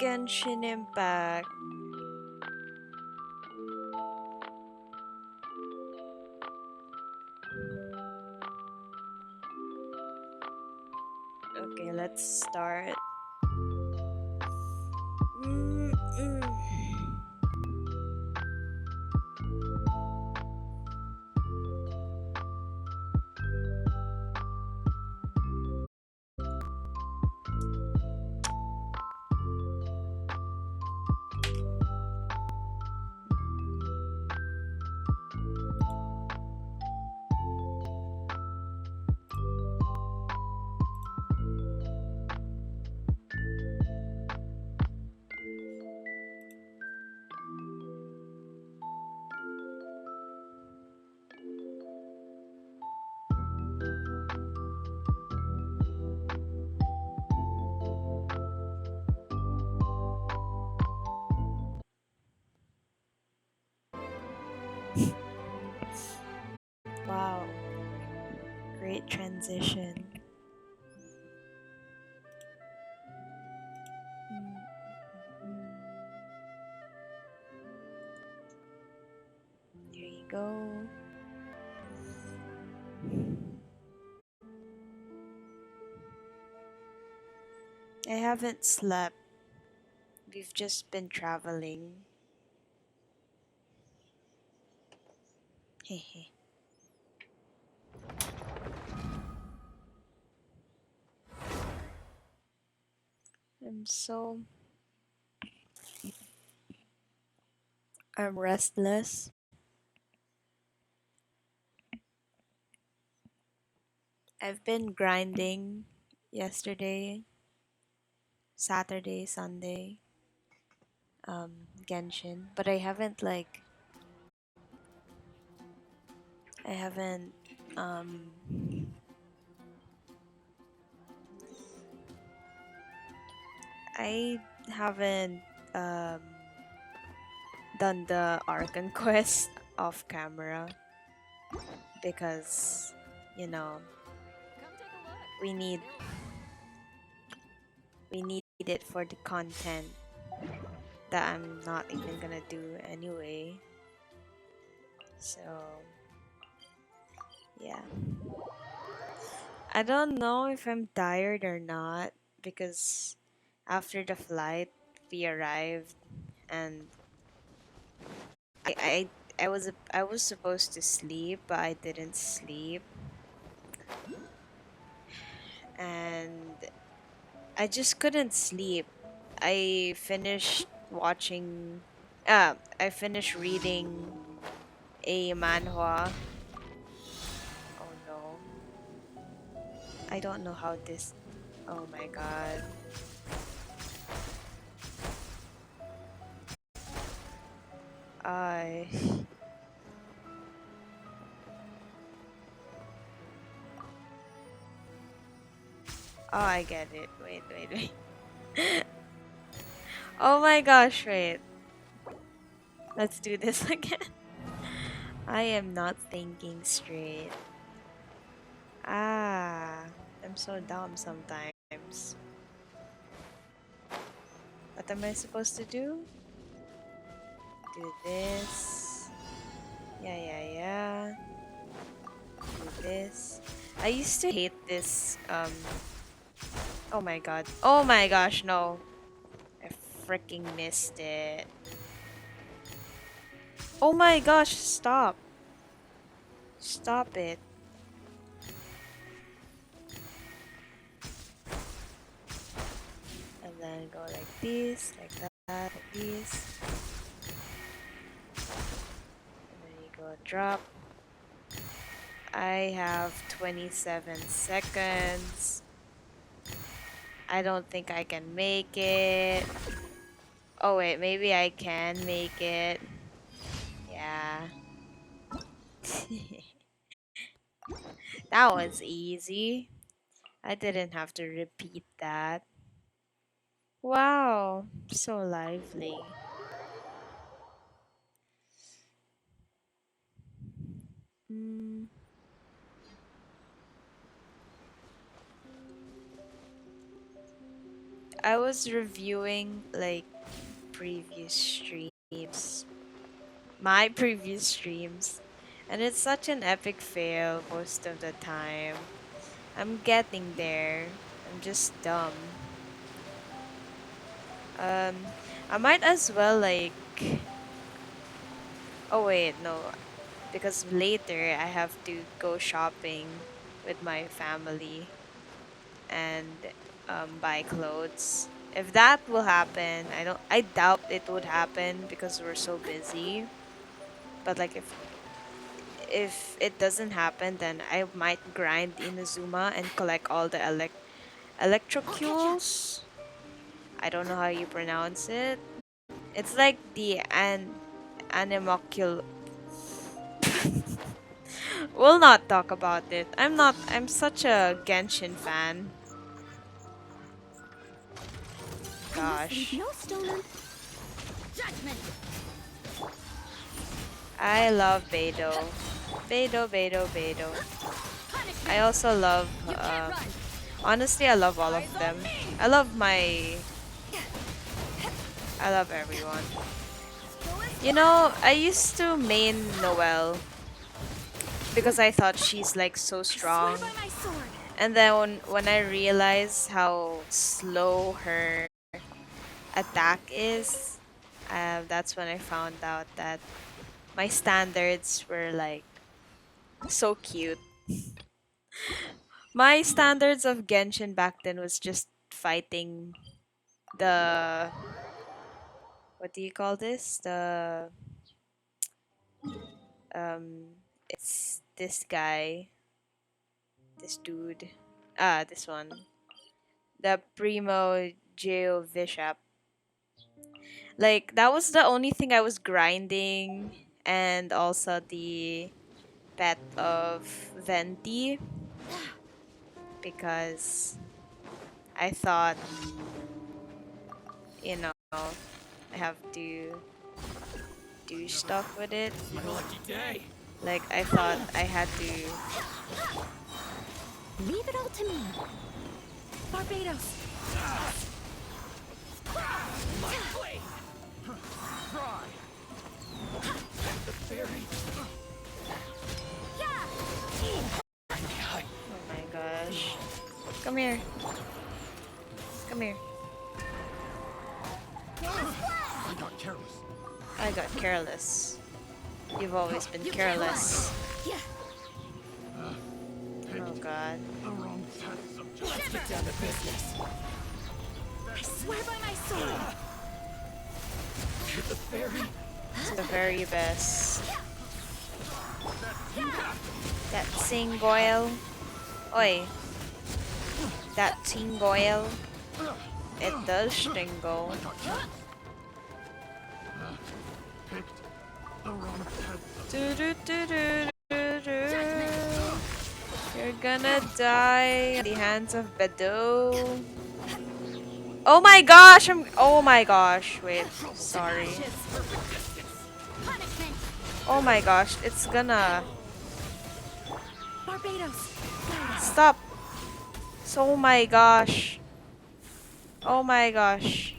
Genshin Impact. Okay, let's start. Mm-mm. Wow, great transition. Mm. Here you go. I haven't slept. We've just been traveling. Hehe. I'm I'm restless. I've been grinding yesterday, Saturday, Sunday, Genshin, but I haven't, um, I haven't, um, done the Archon quest off camera because, you know, we need we need it for the content that I'm not even gonna do anyway. So yeah. I don't know if I'm tired or not because after the flight we arrived and I I, I was supposed to sleep but I didn't sleep and I just couldn't sleep. I finished watching I finished reading a manhwa. Oh no. I don't know how this. Oh my god. I. Oh, I get it. Wait. Oh my gosh, wait. Let's do this again. I am not thinking straight. Ah, I'm so dumb sometimes. What am I supposed to do? Do this. Yeah. Do this. I used to hate this. Oh my god. Oh my gosh, no. I freaking missed it. Oh my gosh, stop. Stop it. And then go like this, like that, like this. And then you go drop. I have 27 seconds. I don't think I can make it. Oh wait, maybe I can make it. Yeah. That was easy. I didn't have to repeat that. Wow, so lively. Mm, I was reviewing like previous streams, my previous streams, and it's such an epic fail most of the time. I'm getting there. I'm just dumb. Um, I might as well like. Oh wait, no, because later I have to go shopping with my family and buy clothes. If that will happen, I doubt it would happen because we're so busy. But like if it doesn't happen, then I might grind Inazuma and collect all the electrocules. I don't know how you pronounce it. It's like the animocul. We'll not talk about it. I'm such a Genshin fan. Gosh. No stolen judgment. I love Beidou. Beidou, Beidou, Beidou. I also love, honestly, I love all of them. I love I love everyone. You know, I used to main Noelle because I thought she's like so strong. And then when I realized how slow her attack is, that's when I found out that my standards were like so cute. My standards of Genshin back then was just fighting the what do you call this? The it's this guy, this dude. This one. The Primo Geo Bishop. Like that was the only thing I was grinding, and also the pet of Venti because I thought, you know, I have to do stuff with it. Like I thought I had to. Leave it all to me. Barbados. Oh my gosh. Come here. Come here. I got careless. I got careless. You've always been careless. Yeah. Oh god. The wrong test subject. Let's get down to business. I swear by my sword. The fairy. It's the very best. That Singoil. Oi. That Tingoil. It does tingle. Picked the wrong test. Do-do-do-do-do-do. You're gonna die at the hands of Bedeau. Oh my gosh! Oh my gosh! Wait, sorry. Punishment. Oh my gosh! It's gonna Barbados. stop. So, oh my gosh! Oh my gosh!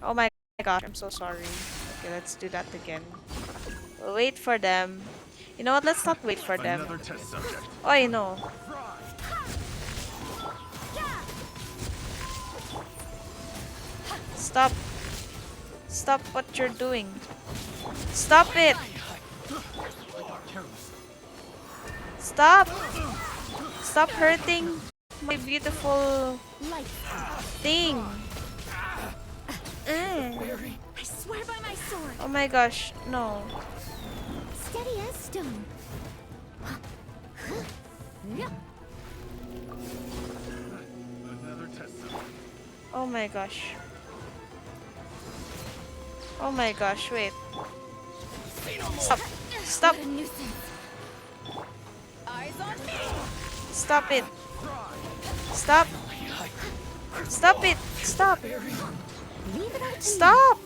Oh my gosh! I'm so sorry. Okay, let's do that again. We'll wait for them. You know what? Let's not wait for them. Another test subject. Oh, I know. Stop. Stop what you're doing. Stop it. Stop. Stop hurting my beautiful thing. I swear by my sword. Oh my gosh. No. Steady as stone. Another test subject. Oh my gosh. Oh my gosh. Wait. Stop. Stop. What a nuisance. Eyes on me. Stop it. Stop. Stop it. Stop. Leave it all to me. Stop.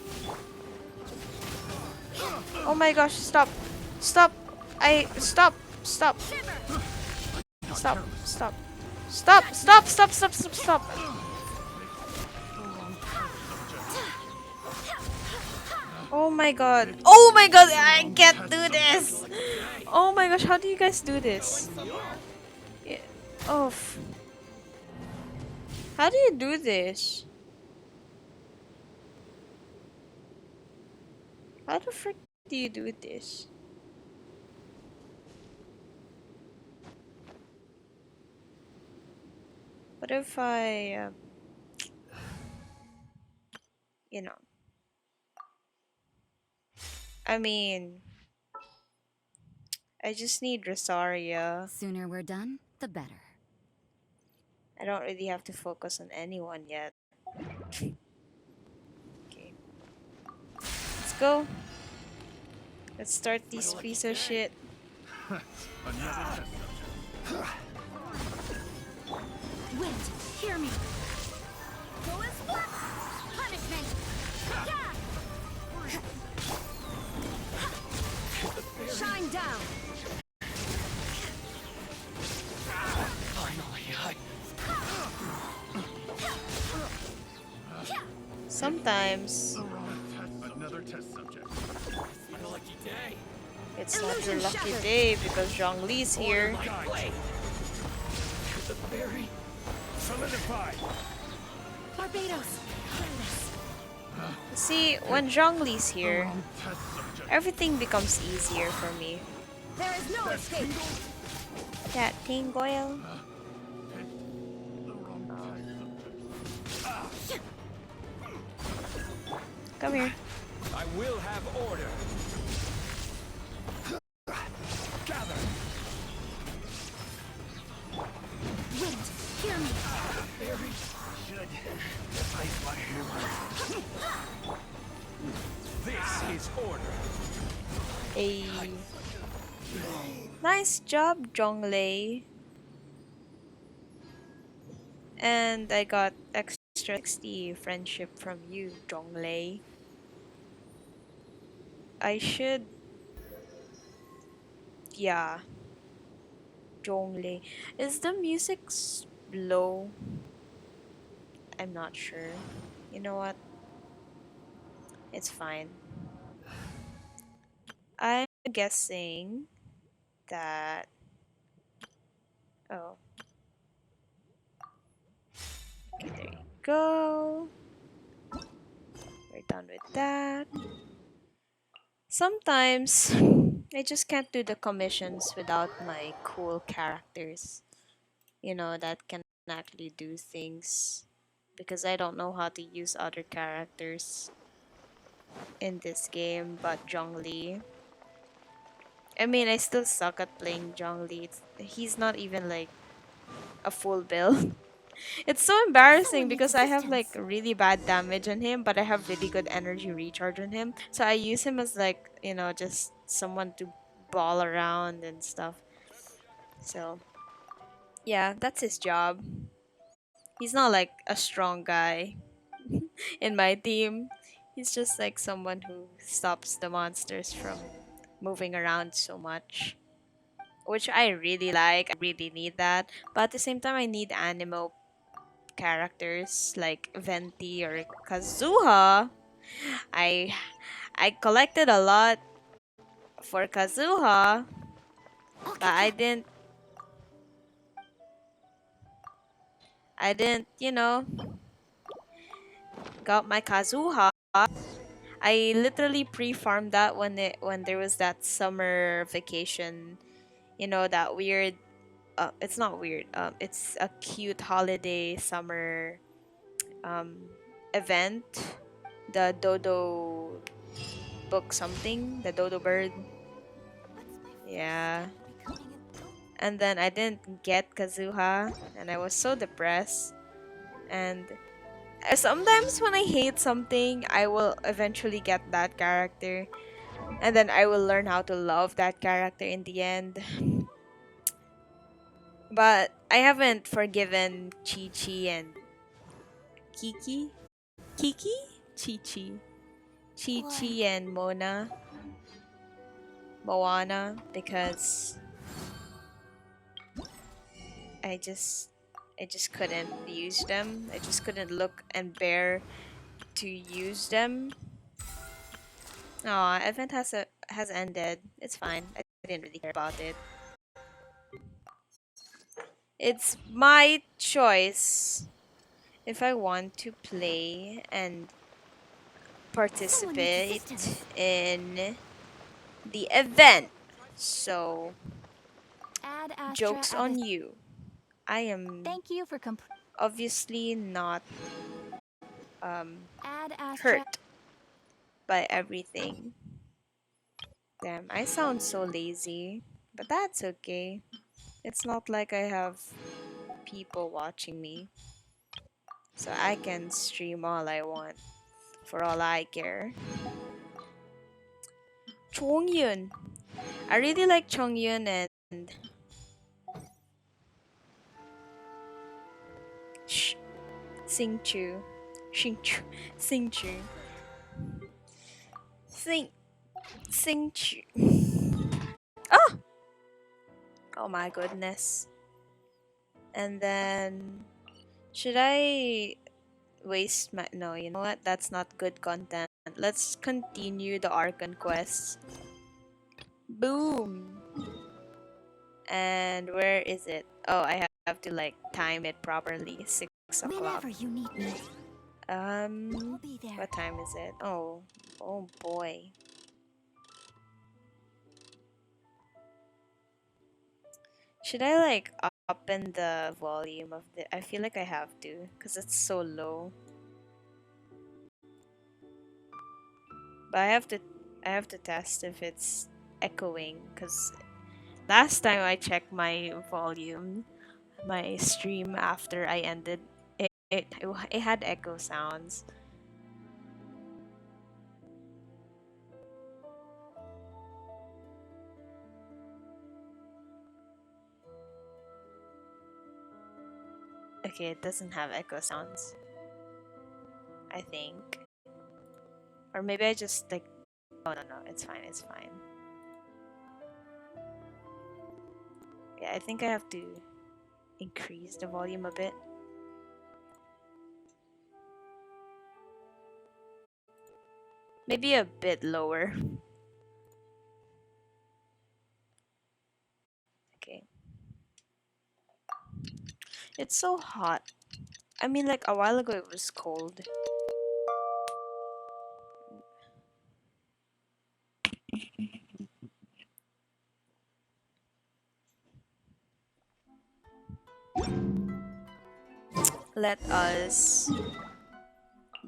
Oh my gosh. Stop. Stop. Stop. Stop. Stop. Stop. Stop. Stop. Stop. Stop. Stop. Stop. Oh my god. Oh my god, The I wrong can't test do subject. this. Oh my gosh, how do you guys do this? Yeah. Oh, how do you do this? How the frick do you do this? What if I, you know, I mean, I just need Rosaria. Sooner we're done, the better. I don't really have to focus on anyone yet. Okay, let's go. Let's start this piece of shit. Another test subject. Wind, hear me. Go as flat. Punishment. Yeah. Shine down. Finally, Sometimes the wrong test. Another test subject. It's a lucky day. it's not your Illusion lucky shattered. day because Zhongli's here. Wait. The berry. Solidified. Barbados. Fearless. See, when Zhongli's The here, wrong test subject. everything becomes easier for me. There is no escape. That tingle. The wrong test subject. Come here. I will have order. Gather. Wind, hear me. Very should replace my hammer. This is order. A nice job, Zhonglei. And I got extra 60 friendship from you, Zhonglei. I should, yeah, Zhonglei. Is the music low? I'm not sure. You know what? It's fine. I'm guessing that. Oh. Okay, there you go. We're done with that. Sometimes I just can't do the commissions without my cool characters. You know, that can actually do things. Because I don't know how to use other characters in this game but Zhongli. I mean, I still suck at playing Zhongli. He's not even like a full build. It's so embarrassing Someone needs because I have like assistance. really bad damage on him, but I have really good energy recharge on him. So I use him as like, you know, just someone to ball around and stuff. So yeah, that's his job. He's not like a strong guy in my team. He's just like someone who stops the monsters from moving around so much. Which I really like. I really need that. But at the same time I need animo characters like Venti or Kazuha. I I collected a lot for Kazuha, I'll but catch up. I didn't, you know, got my Kazuha. I literally pre-farmed that when there was that summer vacation, you know, that weird it's not weird. It's a cute holiday summer um event, the Dodo book something, the Dodo bird. Yeah. And then I didn't get Kazuha, and I was so depressed. And sometimes when I hate something, I will eventually get that character, and then I will learn how to love that character in the end. But I haven't forgiven Chi Chi and Kiki. Kiki? Chi Chi. Chi Why? Chi and Moana, because I just I just couldn't use them. I just couldn't look and bear to use them. Oh, event has ended. It's fine. I didn't really care about it. It's my choice if I want to play and Someone needs participate assistance. in the event. So, Ad Astra joke's Abyss. on you. I am Thank you for obviously not Ad Astra. hurt by everything. Damn, I sound so lazy, but that's okay. It's not like I have people watching me, so I can stream all I want for all I care. Chongyun. I really like Chongyun and Sh- Singchu. Singchu. Singchu. Sing Singchu. Oh! Oh my goodness. And then should I waste my no, you know what? That's not good content. Let's continue the Archon quest. Boom. And where is it? Oh, I have to like time it properly. 6 o'clock. Whenever you need me, I'll be there. What time is it? Oh, oh boy. Should I like open the volume of the? I feel like I have to, cause it's so low. But I have to test if it's echoing, cause last time I checked my volume, my stream after I ended, it had echo sounds. Okay, it doesn't have echo sounds. I think, or maybe I just like. Oh no, it's fine. It's fine. Yeah, I think I have to increase the volume a bit. Maybe a bit lower. Okay. It's so hot. I mean, like a while ago it was cold. Let us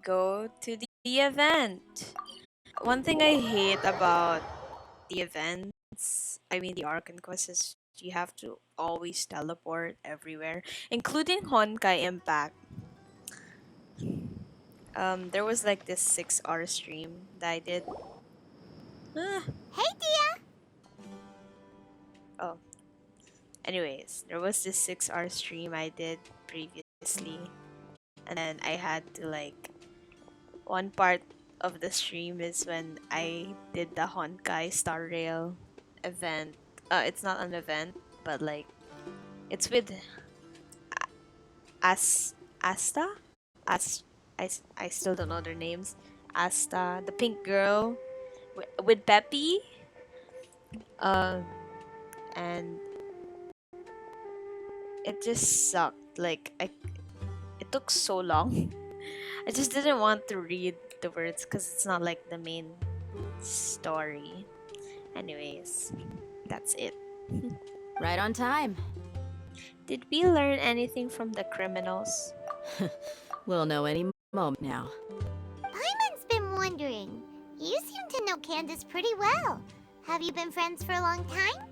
go to the event. One thing I hate about the events, I mean the Ark and Quest, is you have to always teleport everywhere, including Honkai Impact. There was like this 6 hour stream that I did. Ah, Hey, Dia! oh, anyways, there was this 6 hour stream I did previously, and then I had to like one part of the stream is when I did the Honkai Star Rail event. It's not an event, but like it's with As Asta. As I still don't know their names. Asta, the pink girl with Peppy. Um, and it just sucked. It took so long. I just didn't want to read the words because it's not like the main story. Anyways, that's it. Right on time. Did we learn anything from the criminals? We'll know any moment now. Paimon's been wondering. You seem to know Candace pretty well. Have you been friends for a long time?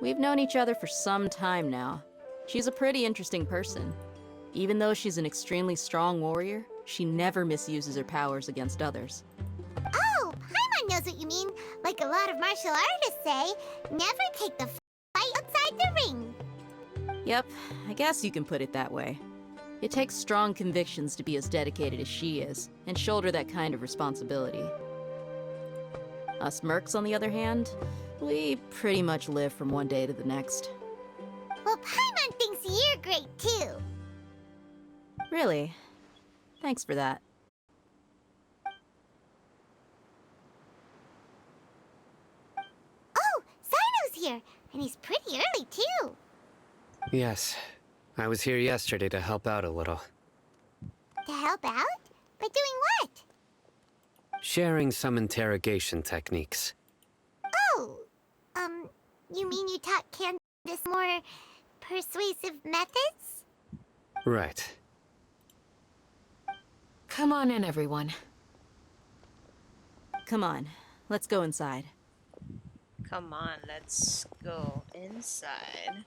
We've known each other for some time now. She's a pretty interesting person. Even though she's an extremely strong warrior, she never misuses her powers against others. Oh, Paimon knows what you mean. Like a lot of martial artists say, never take the fight outside the ring. Yep, I guess you can put it that way. It takes strong convictions to be as dedicated as she is, and shoulder that kind of responsibility. Us mercs, on the other hand, we pretty much live from one day to the next. Well, Paimon thinks you're great too. Really? Thanks for that. here, and he's pretty early too. Yes. I was here yesterday to help out a little. To help out? By doing what? Sharing some interrogation techniques. Oh, you mean you taught Candace more persuasive methods? Right. Come on in, everyone. Come on, let's go inside. Come on, let's go inside.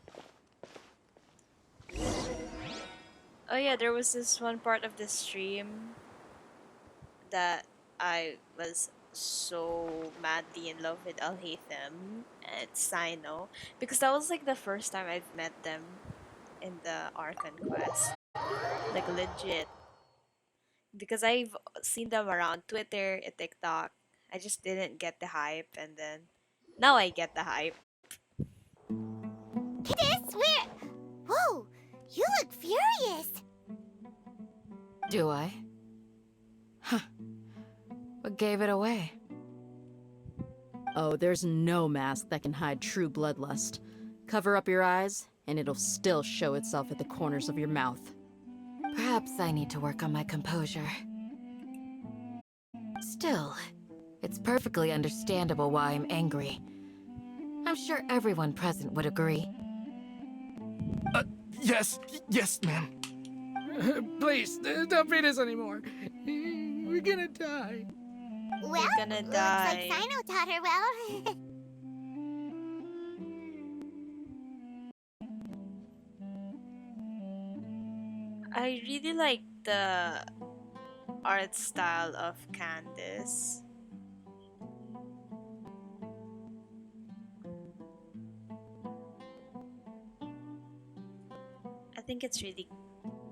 Oh yeah, there was this one part of the stream that I was so madly in love with Alhaitham and Sino because that was like the first time I've met them in the Archon quest. Like legit. Because I've seen them around Twitter and TikTok. I just didn't get the hype, and then now I get the hype. Candace, where? Whoa, you look furious. Do I? Huh. What gave it away? Oh, there's no mask that can hide true bloodlust. Cover up your eyes, and it'll still show itself at the corners of your mouth. Perhaps I need to work on my composure. Still, it's perfectly understandable why I'm angry. I'm sure everyone present would agree. Yes, ma'am. Please, don't beat us anymore. We're gonna die. Well, gonna looks die. like Sino taught her well. I really like the art style of Candice. I think it's really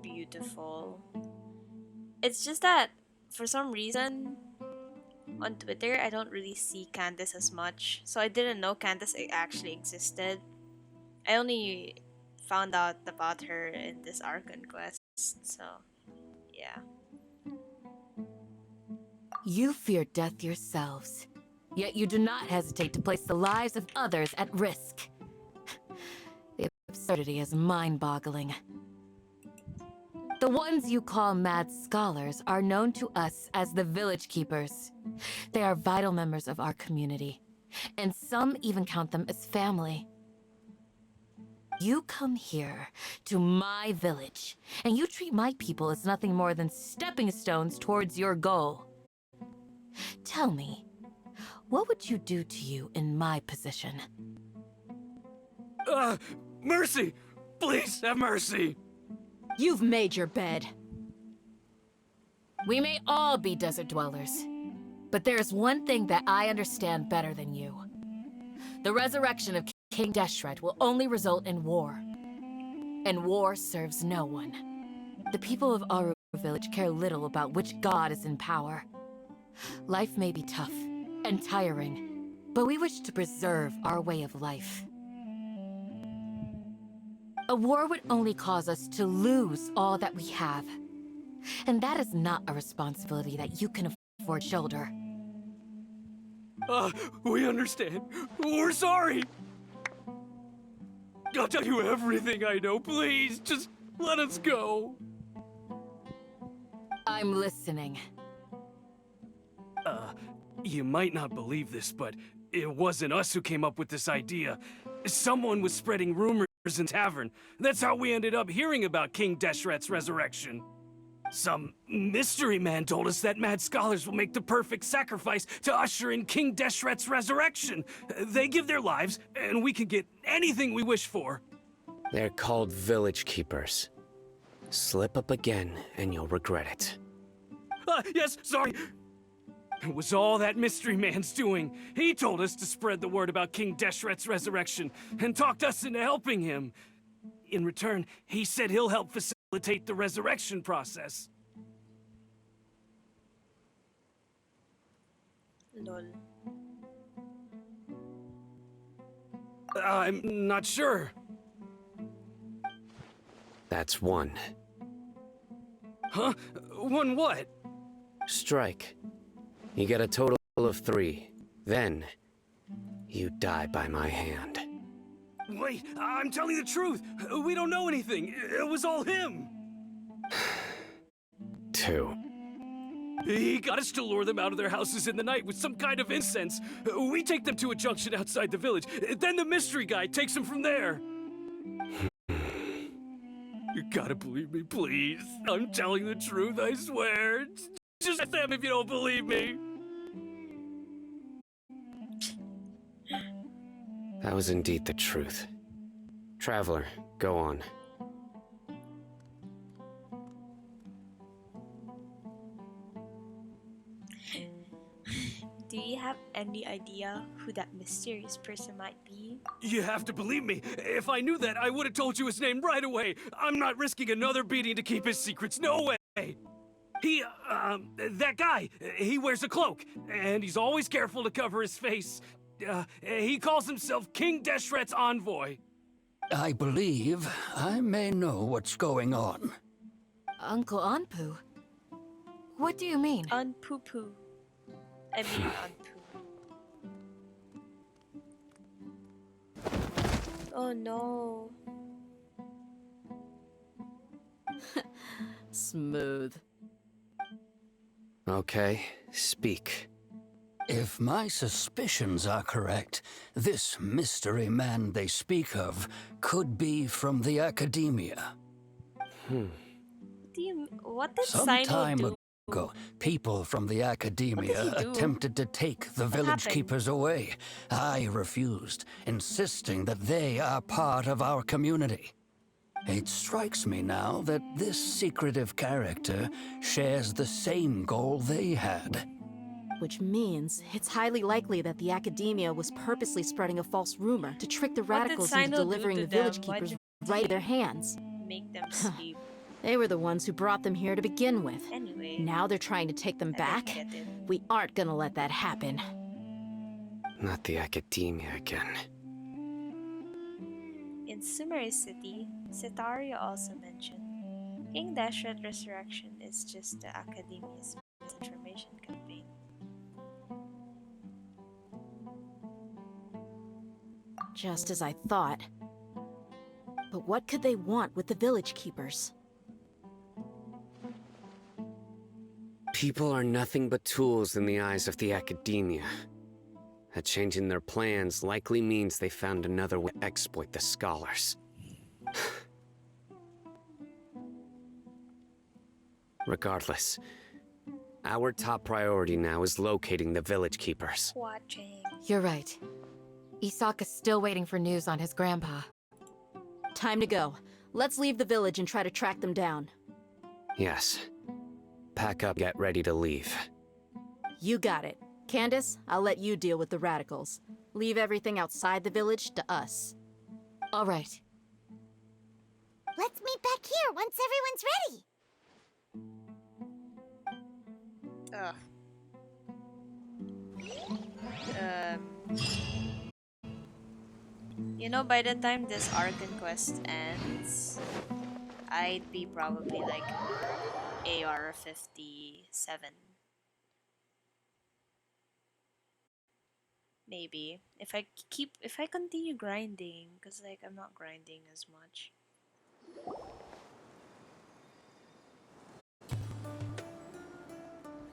beautiful. It's just that for some reason on Twitter I don't really see Candice as much, so I didn't know Candice actually existed. I only found out about her in this Archon quest, so yeah. You fear death yourselves, yet you do not hesitate to place the lives of others at risk. The absurdity is mind-boggling. The ones you call mad scholars are known to us as the Village Keepers. They are vital members of our community, and some even count them as family. You come here, to my village, and you treat my people as nothing more than stepping stones towards your goal. Tell me, what would you do to you in my position? Mercy! Please have mercy! You've made your bed. We may all be desert dwellers, but there is one thing that I understand better than you. The resurrection of King Deshret will only result in war. And war serves no one. The people of our village care little about which god is in power. Life may be tough and tiring, but we wish to preserve our way of life. A war would only cause us to lose all that we have. And that is not a responsibility that you can afford to shoulder. We understand. We're sorry! I'll tell you everything I know, please. Just let us go. I'm listening. You might not believe this, but it wasn't us who came up with this idea. Someone was spreading rumors in tavern. That's how we ended up hearing about King Deshret's resurrection. Some mystery man told us that mad scholars will make the perfect sacrifice to usher in King Deshret's resurrection. They give their lives, and we can get anything we wish for. They're called Village Keepers. Slip up again, and you'll regret it. Yes, sorry. It was all that mystery man's doing. He told us to spread the word about King Deshret's resurrection, and talked us into helping him. In return, he said he'll help facilitate the resurrection process. Lol. I'm not sure. That's one. Huh? One what? Strike. You get a total of 3. Then, you die by my hand. Wait, I'm telling the truth. We don't know anything. It was all him. 2. He got us to lure them out of their houses in the night with some kind of incense. We take them to a junction outside the village. Then the mystery guy takes them from there. You gotta believe me, please. I'm telling the truth, I swear. Just ask them if you don't believe me. That was indeed the truth. Traveler, go on. Do you have any idea who that mysterious person might be? You have to believe me. If I knew that, I would have told you his name right away. I'm not risking another beating to keep his secrets. No way. That guy, he wears a cloak, and he's always careful to cover his face. He calls himself King Deshret's envoy. I believe I may know what's going on. Uncle Anpu? What do you mean? Unpoo-poo. I mean unpoo. Oh no. Smooth. Okay, speak. If my suspicions are correct, this mystery man they speak of could be from the academia. What did Some Sino time do? ago, people from the academia What did he do? attempted to take the village happened? keepers away. I refused, insisting that they are part of our community. It strikes me now that this secretive character shares the same goal they had. Which means it's highly likely that the academia was purposely spreading a false rumor to trick the What did radicals into Sino do delivering to the village them? Why'd keepers you right in their hands. Make them sleep. They were the ones who brought them here to begin with. Anyway. Now they're trying to take them I back? don't get it. We aren't gonna let that happen. Not the academia again. In Sumeru City, Setaria also mentioned King Dashret Resurrection is just the Academia's misinformation campaign. Just as I thought. But what could they want with the village keepers? People are nothing but tools in the eyes of the academia. A change in their plans likely means they found another way to exploit the scholars. Regardless, our top priority now is locating the village keepers. Watching. You're right. Isaka's still waiting for news on his grandpa. Time to go. Let's leave the village and try to track them down. Yes. Pack up, get ready to leave. You got it. Candace, I'll let you deal with the radicals. Leave everything outside the village to us. All right. Let's meet back here once everyone's ready. You know, by the time this Arcan quest ends, I'd be probably like AR 57. Maybe if I continue grinding, because like I'm not grinding as much.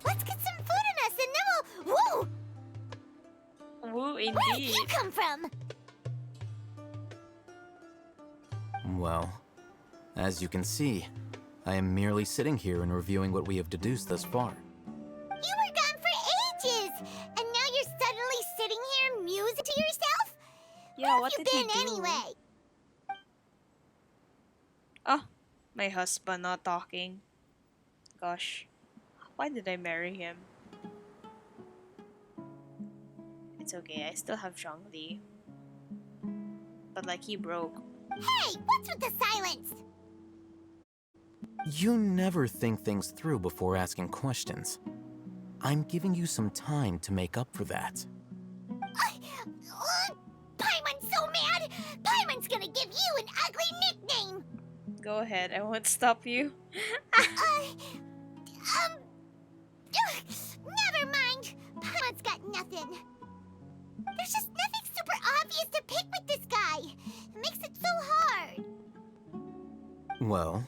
Let's get some food in us and then we'll... Woo! Woo, Where did indeed. you come from? Well, as you can see, I am merely sitting here and reviewing what we have deduced thus far. You were gone for ages! And now you're suddenly sitting here musing to yourself? Yeah, Where what have did you he been do? anyway? Oh, my husband not talking. Gosh, why did I marry him? It's okay, I still have Zhongli. But like he broke. Hey, what's with the silence? You never think things through before asking questions. I'm giving you some time to make up for that. Paimon's so mad! Paimon's gonna give you an ugly nickname! Go ahead, I won't stop you. Never mind. Paimon's got nothing. There's just nothing super obvious to pick with this guy. Well,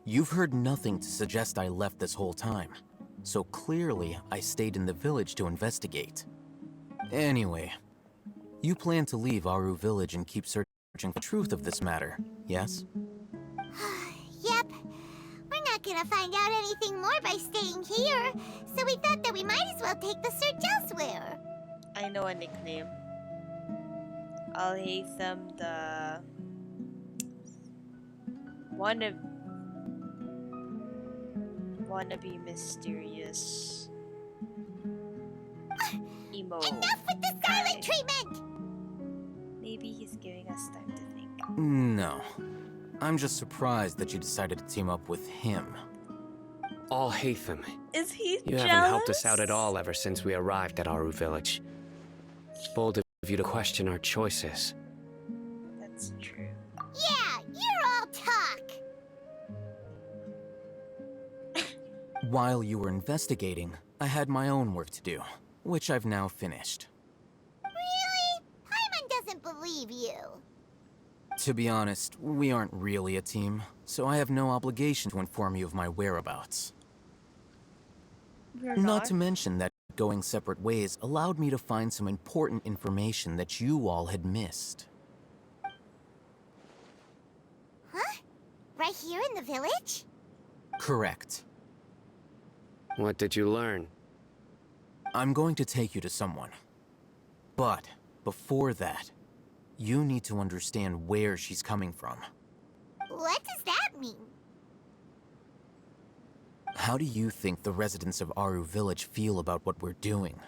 you've heard nothing to suggest I left this whole time, so clearly I stayed in the village to investigate. Anyway, you plan to leave Aru Village and keep searching for the truth of this matter, yes? Yep. We're not gonna find out anything more by staying here, so we thought that we might as well take the search elsewhere. I know a nickname. I'll hate them the wannabe mysterious emo. Enough with the silent treatment! Maybe he's giving us time to think. No. I'm just surprised that you decided to team up with him. All Hatham, Is he you jealous? haven't helped us out at all ever since we arrived at Aru Village. Bold of you to question our choices. That's true. Yeah, you're all talk! While you were investigating, I had my own work to do, which I've now finished. Really? Paimon doesn't believe you. To be honest, we aren't really a team, so I have no obligation to inform you of my whereabouts. We're Not to mention that going separate ways allowed me to find some important information that you all had missed. Huh? Right here in the village? Correct. What did you learn? I'm going to take you to someone. But before that, you need to understand where she's coming from. What does that mean? How do you think the residents of Aru Village feel about what we're doing?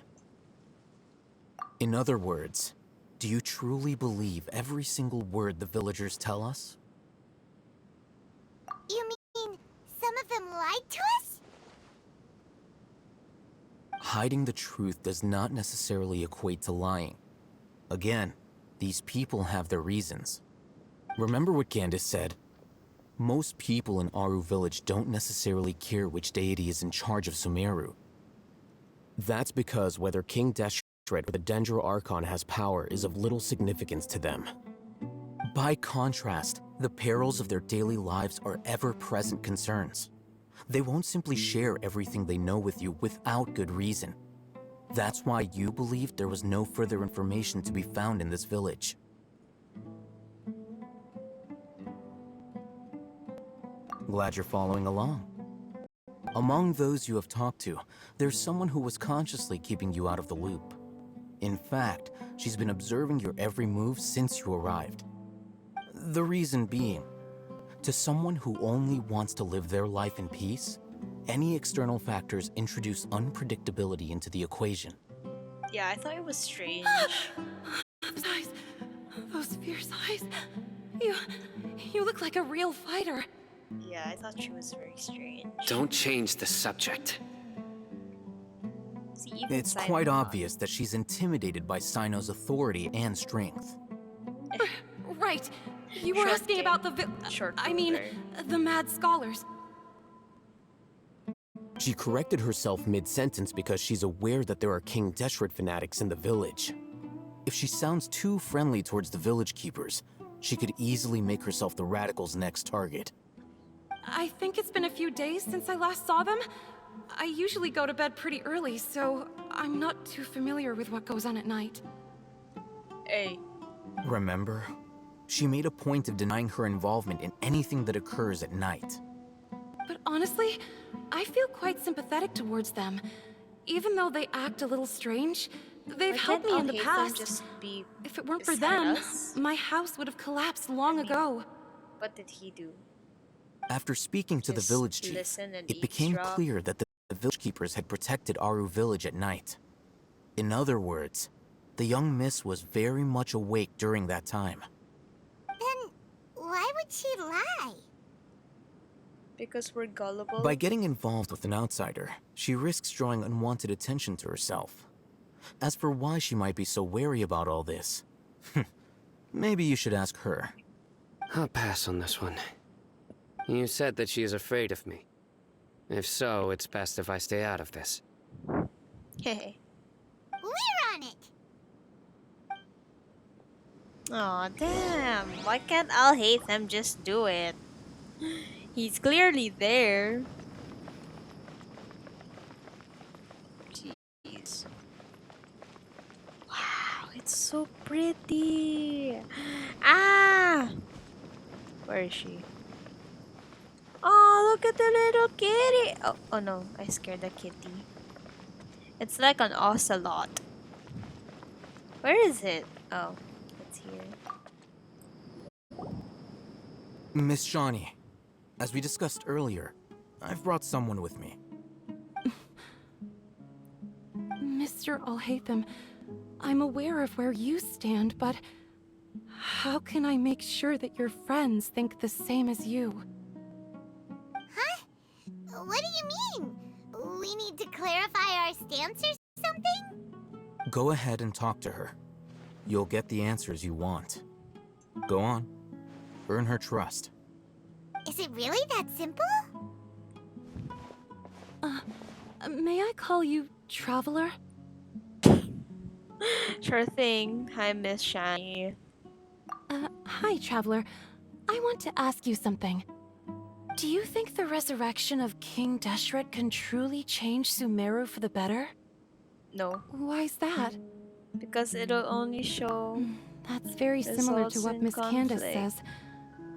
In other words, do you truly believe every single word the villagers tell us? You mean some of them lied to us? Hiding the truth does not necessarily equate to lying. Again, these people have their reasons. Remember what Candace said? Most people in Aru Village don't necessarily care which deity is in charge of Sumeru. That's because whether King Deshret or the Dendro Archon has power is of little significance to them. By contrast, the perils of their daily lives are ever-present concerns. They won't simply share everything they know with you without good reason. That's why you believed there was no further information to be found in this village. Glad you're following along. Among those you have talked to, there's someone who was consciously keeping you out of the loop. In fact, she's been observing your every move since you arrived. The reason being, to someone who only wants to live their life in peace, any external factors introduce unpredictability into the equation. Yeah, I thought it was strange. Those eyes. Those fierce eyes. You look like a real fighter. Yeah, I thought she was very strange. Don't change the subject. See, even It's Simon quite thought- obvious that she's intimidated by Sino's authority and strength. Right. You were Short asking game. about the Short I mean, ruler. the mad scholars. She corrected herself mid-sentence because she's aware that there are King Deshret fanatics in the village. If she sounds too friendly towards the village keepers, she could easily make herself the radicals' next target. I think it's been a few days since I last saw them. I usually go to bed pretty early, so I'm not too familiar with what goes on at night. Hey, Remember? She made a point of denying her involvement in anything that occurs at night. But honestly, I feel quite sympathetic towards them. Even though they act a little strange, they've why helped can't me in the Alhaitham past. just be If it weren't for beside them, us? my house would have collapsed long ago. What did he do? After speaking to the Just village chief, listen and it became eavesdrop? clear that the village keepers had protected Aru Village at night. In other words, the young miss was very much awake during that time. Then why would she lie? Because we're gullible. By getting involved with an outsider, she risks drawing unwanted attention to herself. As for why she might be so wary about all this, maybe you should ask her. I'll pass on this one. You said that she is afraid of me. If so, it's best if I stay out of this. Hey. We're on it! Aw, damn. Why can't Alhaitham just do it? He's clearly there. Jeez. Wow, it's so pretty. Ah! Where is she? Oh, look at the little kitty. Oh, oh no, I scared the kitty. It's like an ocelot. Where is it? Oh, it's here. Miss Shawnee, as we discussed earlier, I've brought someone with me. Mr. Alhaitham, I'm aware of where you stand, but how can I make sure that your friends think the same as you? Huh? What do you mean? We need to clarify our stance or something? Go ahead and talk to her. You'll get the answers you want. Go on. Earn her trust. Is it really that simple? May I call you Traveler? Sure thing. Hi, Miss Shani. Hi, Traveler. I want to ask you something. Do you think the resurrection of King Deshret can truly change Sumeru for the better? No, Why's that? because it'll only show. That's very similar to Results what in Miss Candace conflict. says.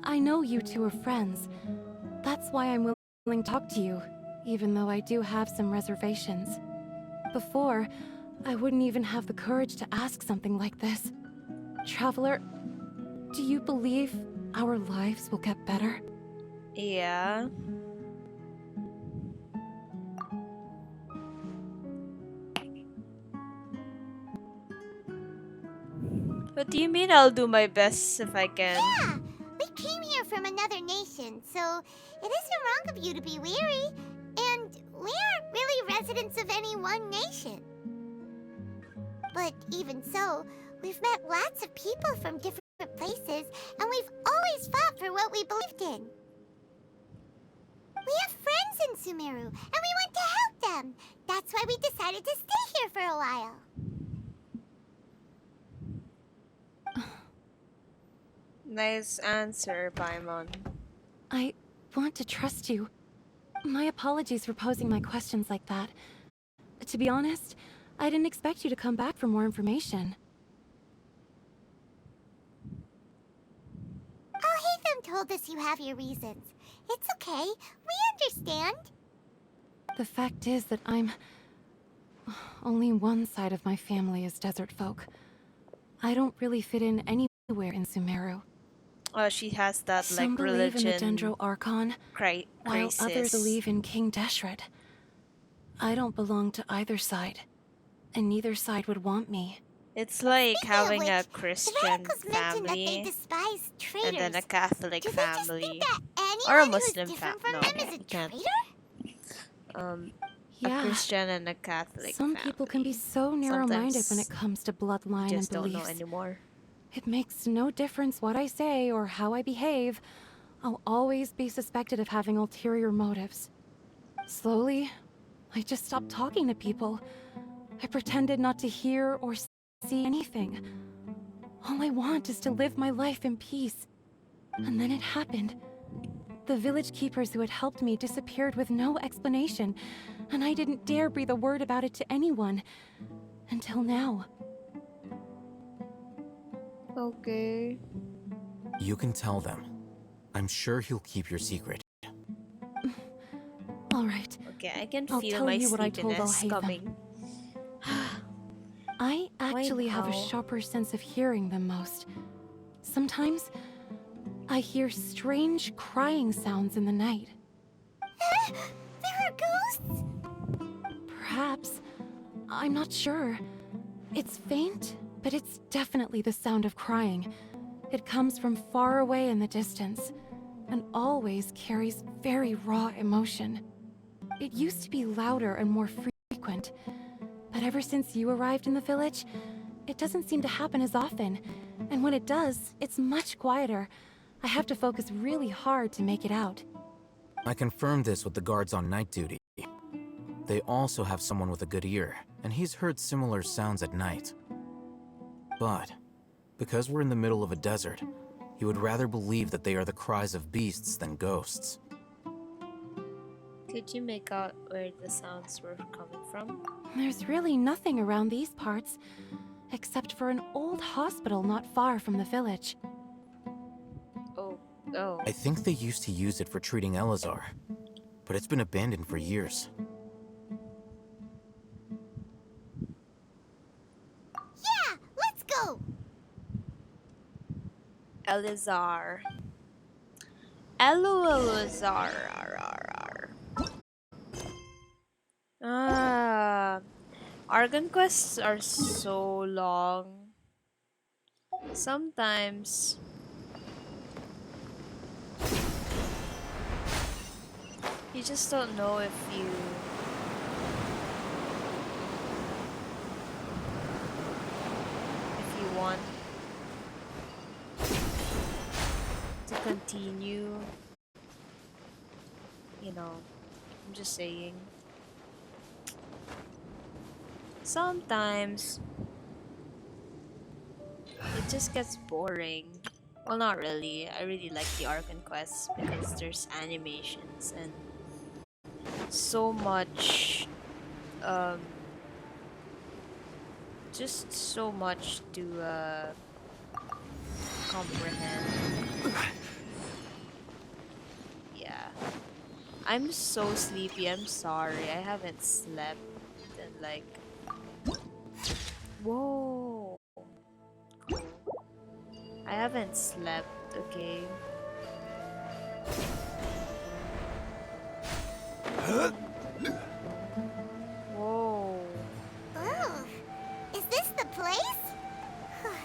I know you two are friends. That's why I'm willing to talk to you, even though I do have some reservations. Before, I wouldn't even have the courage to ask something like this. Traveler, do you believe our lives will get better? Yeah. What do you mean I'll do my best if I can? Yeah, we came here from another nation, so it isn't wrong of you to be weary. And we aren't really residents of any one nation. But even so, we've met lots of people from different places, and we've always fought for what we believed in. We have friends in Sumeru, and we want to help them. That's why we decided to stay here for a while. Nice answer, Paimon. I want to trust you. My apologies for posing my questions like that. To be honest, I didn't expect you to come back for more information. Alhaitham told us you have your reasons. It's okay. We understand. The fact is that only one side of my family is desert folk. I don't really fit in anywhere in Sumeru. She has that Some like believe in the religion Dendro Archon, while crisis. others believe in King Deshret. I don't belong to either side, and neither side would want me. It's like Speaking of having a which, Christian the radicals mentioned that they family despise traitors. and then a Catholic Do they just family think that or a anyone who's Muslim different family. from No, them is you a can't. traitor? A Yeah, Christian and a Catholic some family. people can be so narrow-minded when it comes to bloodline and Just don't know beliefs. anymore. It makes no difference what I say or how I behave. I'll always be suspected of having ulterior motives. Slowly, I just stopped talking to people. I pretended not to hear or see anything. All I want is to live my life in peace. And then it happened. The village keepers who had helped me disappeared with no explanation, and I didn't dare breathe a word about it to anyone. Until now. Okay. You can tell them. I'm sure he'll keep your secret. All right. Okay, I can I'll feel tell my you what I told sleepiness Alhaitham. coming. I actually have a now? sharper sense of hearing than most. Sometimes, I hear strange crying sounds in the night. There are ghosts? Perhaps. I'm not sure. It's faint, but it's definitely the sound of crying. It comes from far away in the distance, and always carries very raw emotion. It used to be louder and more frequent, but ever since you arrived in the village, it doesn't seem to happen as often, and when it does, it's much quieter. I have to focus really hard to make it out. I confirmed this with the guards on night duty. They also have someone with a good ear, and he's heard similar sounds at night. But, because we're in the middle of a desert, You would rather believe that they are the cries of beasts than ghosts. Could you make out where the sounds were coming from? There's really nothing around these parts, except for an old hospital not far from the village. Oh, oh. I think they used to use it for treating Elazar, but it's been abandoned for years. Yeah, let's go! Elazar. Elazar. Ah, Argon quests are so long. Sometimes you just don't know if you want to continue. You know, I'm just saying. Sometimes it just gets boring. Well, not really. I really like the Archon quests because there's animations and so much, um, just so much to comprehend. Yeah. I'm so sleepy. I'm sorry. I haven't slept in like. Whoa. Cool. I haven't slept, okay? Whoa. Ugh. Is this the place?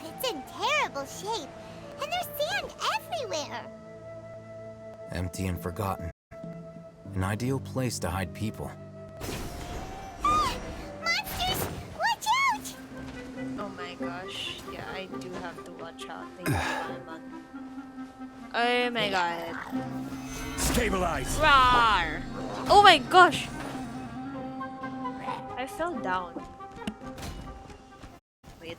It's in terrible shape, and there's sand everywhere. Empty and forgotten. An ideal place to hide people. Monsters! Watch out! Oh my gosh. Yeah, I do have to watch out. Thank you, Paimon. Oh my god. Stabilize! Roar! Oh my gosh! I fell down. Wait.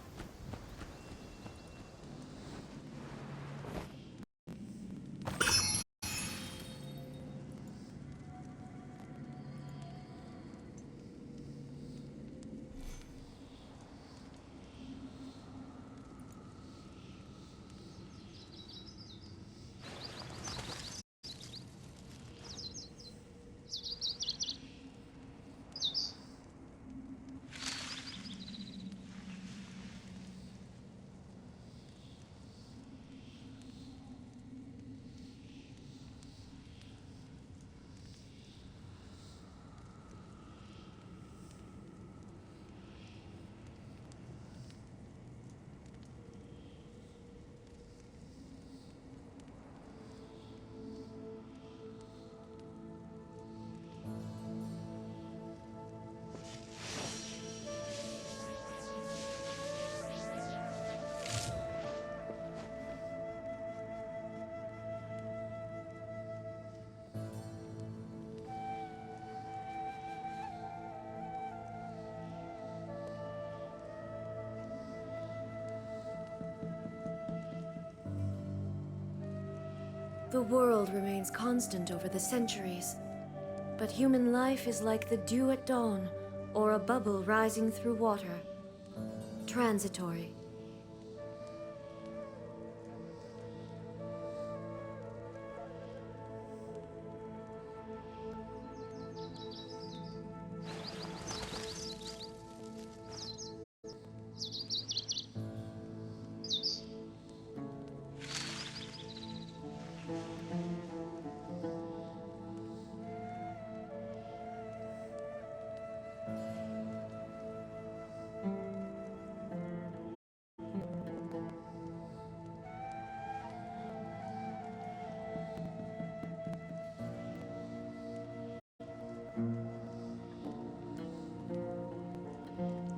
The world remains constant over the centuries, but human life is like the dew at dawn, or a bubble rising through water. Transitory.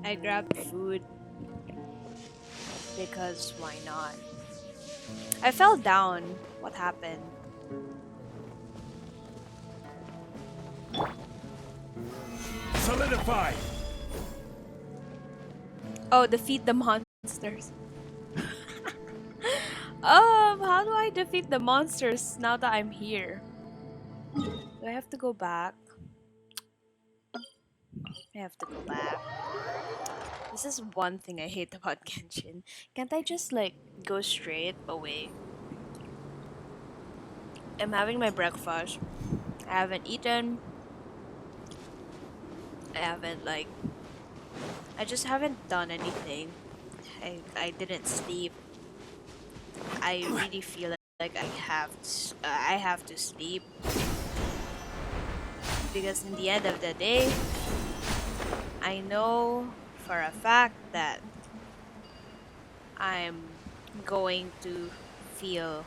I grabbed food because why not? I fell down. What happened? Solidify! Oh, defeat the monsters. How do I defeat the monsters now that I'm here? Do I have to go back? I have to go back. This is one thing I hate about Genshin. Can't I just like go straight away? I'm having my breakfast. I haven't eaten. I haven't like I just haven't done anything. I didn't sleep. I really feel like I have to sleep because in the end of the day, I know for a fact that I'm going to feel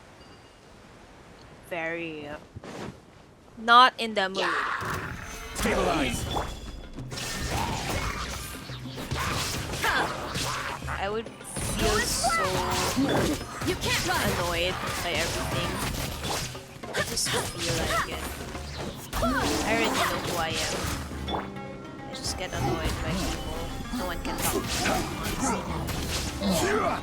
very not in the mood. Stabilize. I would feel so annoyed by everything. I just feel like it. I already know who I am. I just get annoyed by people. No one can talk to me, honestly. Hello,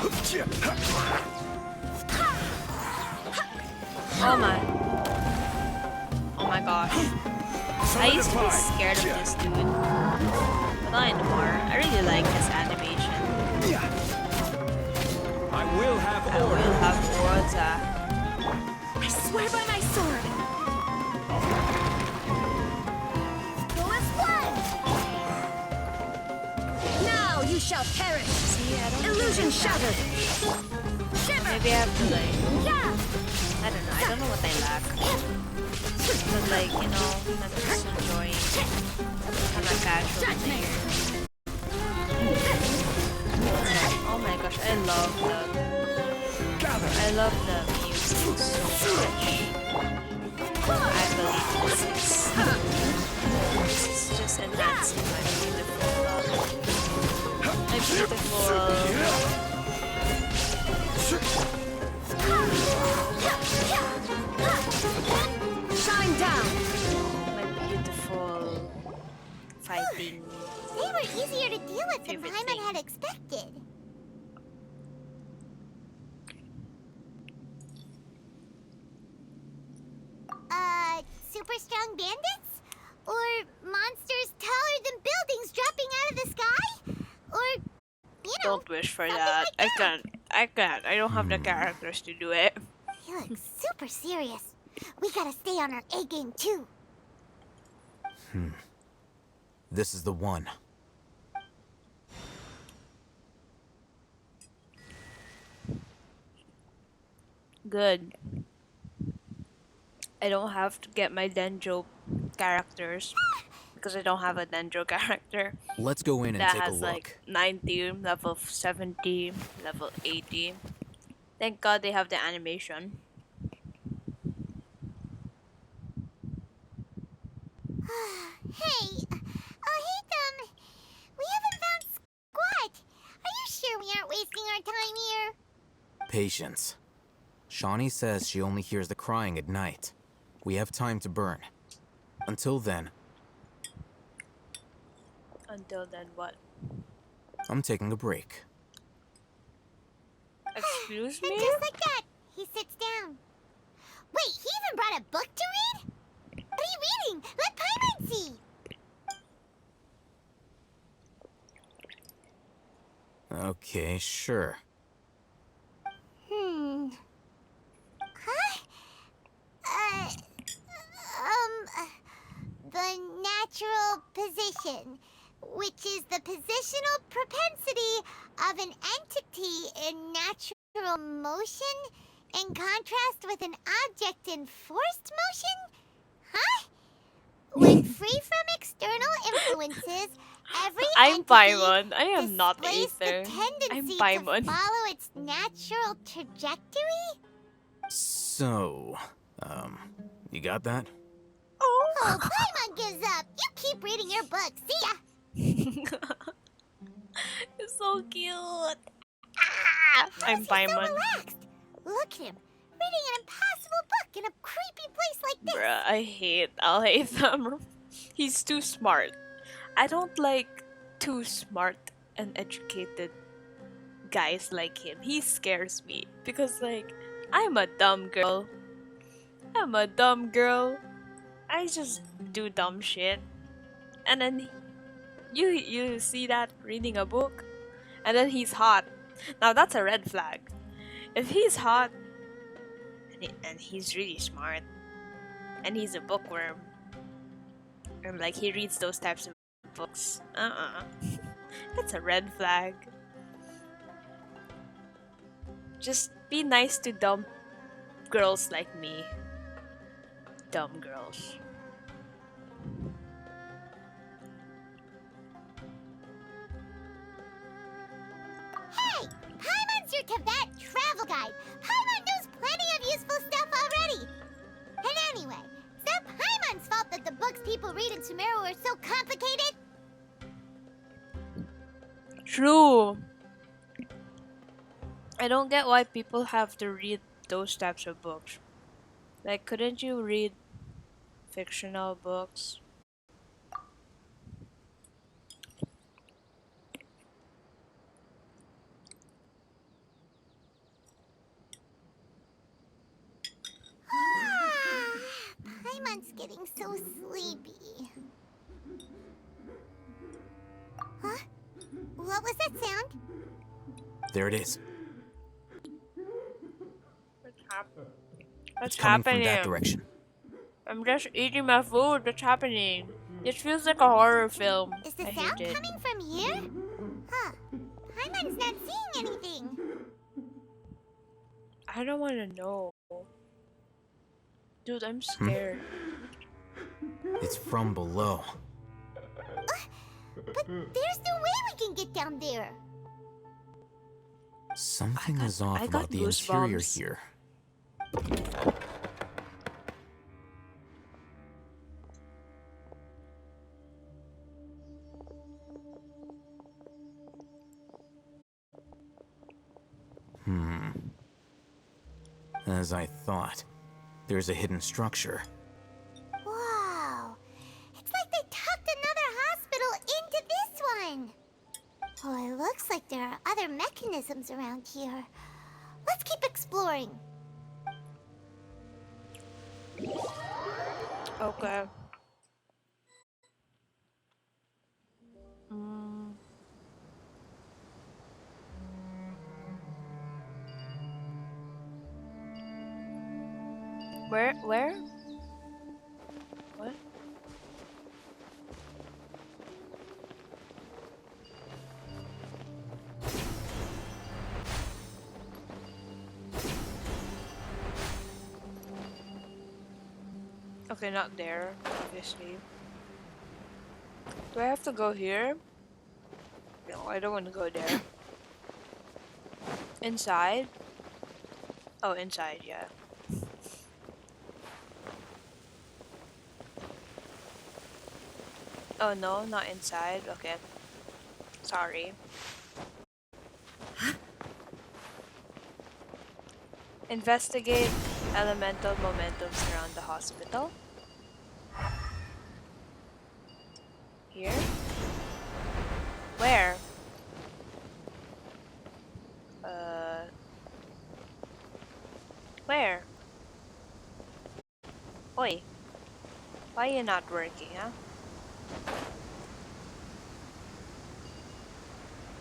monster. Oh my. Oh my gosh. I used to be scared of this dude, but not anymore. I really like his animation. I will have I will have order. I swear by my sword! Now you shall perish! See, I don't Illusion shattered! Maybe I have to like, Yeah! I don't know what I lack. But like, you know, I'm just enjoying kind of casual player. Oh my gosh, I love the music so much. I believe this is just enhancing my Shine down! my beautiful fighting. They were easier to deal with than Favorite Paimon thing. had expected. Super strong bandits? Or monsters taller than buildings dropping out of the sky? Or, you know, Don't wish for something that. like that. I can't. I don't have the characters to do it. He looks super serious. We gotta stay on our A game too. This is the one. Good. I don't have to get my Denjo characters because I don't have a Denjo character Let's go in and that take a has look. like 90, level 70, level 80. Thank God they have the animation. Hey, we haven't found squat. Are you sure we aren't wasting our time here? Patience. Shawnee says she only hears the crying at night. We have time to burn. Until then, Until then, what? I'm taking a break. Excuse And me? just like that, he sits down. Wait, he even brought a book to read? What are you reading? Let Paimon see. Okay, sure. Huh? The natural position, which is the positional propensity of an entity in natural motion in contrast with an object in forced motion? Huh? When free from external influences, every I'm entity Paimon. I am not displays the Aether. I'm tendency Paimon. to follow its natural trajectory? So, you got that? Oh, Paimon gives up. You keep reading your book. See ya. It's so cute. Ah, I'm He's so Paimon. relaxed. Look at him, reading an impossible book in a creepy place like this. Bruh, I'll hate them. He's too smart. I don't like too smart and educated guys like him. He scares me because like I'm a dumb girl. I'm a dumb girl. I just do dumb shit. And then you see that reading a book and then he's hot. Now that's a red flag. If he's hot and he's really smart and he's a bookworm and like he reads those types of books, that's a red flag. Just be nice to dumb girls like me. Dumb girls. Hey! Paimon's your Tibet travel guide. Paimon knows plenty of useful stuff already. And anyway, is that Paimon's fault that the books people read in Sumeru are so complicated? True. I don't get why people have to read those types of books. Like, couldn't you read fictional books? Paimon's getting so sleepy. Huh? What was that sound? There it is. What's Coming happening? from that direction. I'm just eating my food. What's happening? It feels like a horror film. Is the I sound hate it. coming from here? Huh. Paimon's not seeing anything. I don't want to know. Dude, I'm scared. It's from below. But there's no way we can get down there. Something is I off got about the interior goosebumps. here. As I thought, there's a hidden structure. Wow. It's like they tucked another hospital into this one. Oh, it looks like there are other mechanisms around here. Let's keep exploring. Okay. Mm. Where? What? Okay, not there, obviously. Do I have to go here? No, I don't want to go there. Inside? Oh, inside, yeah. Oh no, not inside. Okay. Sorry. Investigate elemental momentums around the hospital. Here? Where? Where? Oi. Why are you not working, huh?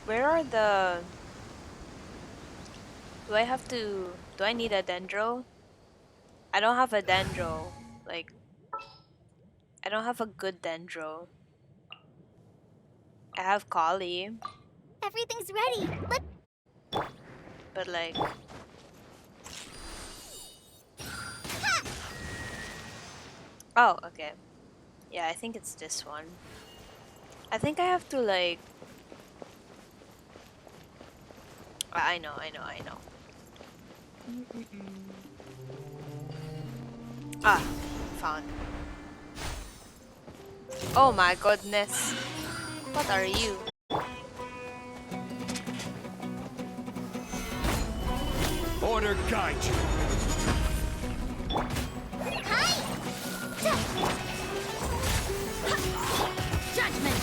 Where are the... Do I need a dendro? I don't have a dendro. Like, I don't have a good dendro. I have Kali, Everything's ready. but like... Oh, okay. Yeah, I think it's this one. I think I have to like... I know. Ah, found. Oh my goodness. What are you? Order guide you. Hi! Judgment!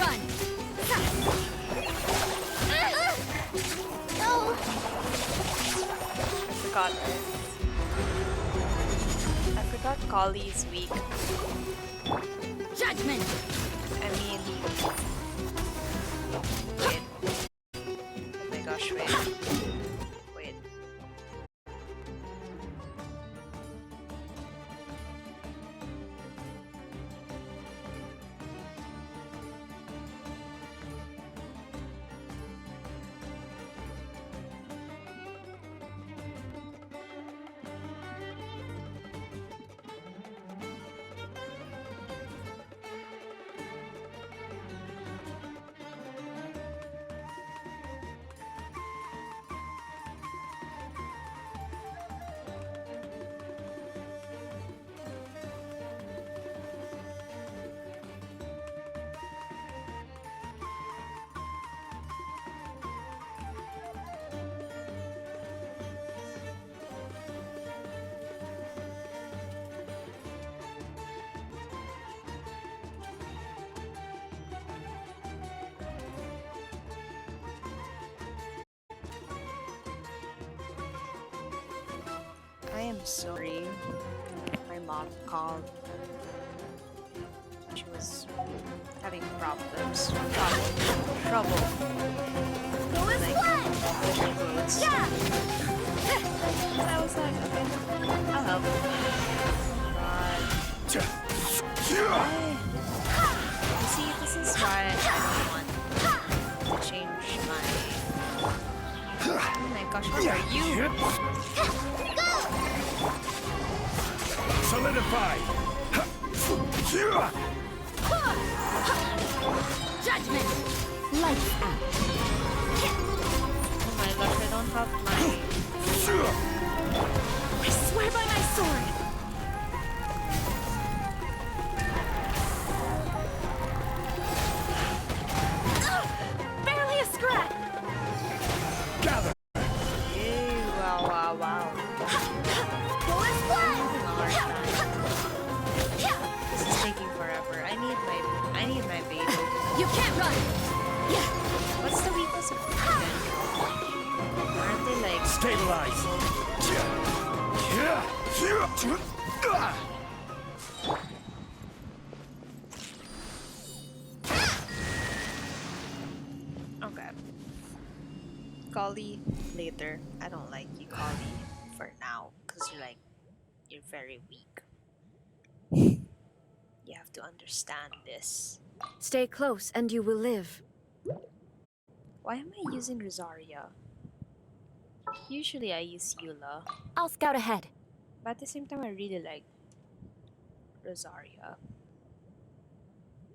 Run! No! I forgot. I forgot Kali is weak. Judgment! I mean, wait. Oh my gosh, wait. Wait. I am sorry. My mom called. She was having problems. Trouble. Go as Like, one! building roads. Yeah! So I was like, okay, I'll help. But you see, this is why I don't want to change my. Oh my gosh, what are you? Solidify! Judgment! Lights out. Oh my gosh, I don't have my. I swear by my sword! Barely a scratch! Gather! Ew, wow. Go as one! This is taking forever. I need my baby. You can't run! What's the weakness of them? Aren't they like Stabilize! okay. Kali later. I don't like you, Kali, for now, because you're very weak. You have to understand this. Stay close and you will live. Why am I using Rosaria? Usually I use Eula, I'll scout ahead. but at the same time I really like Rosaria.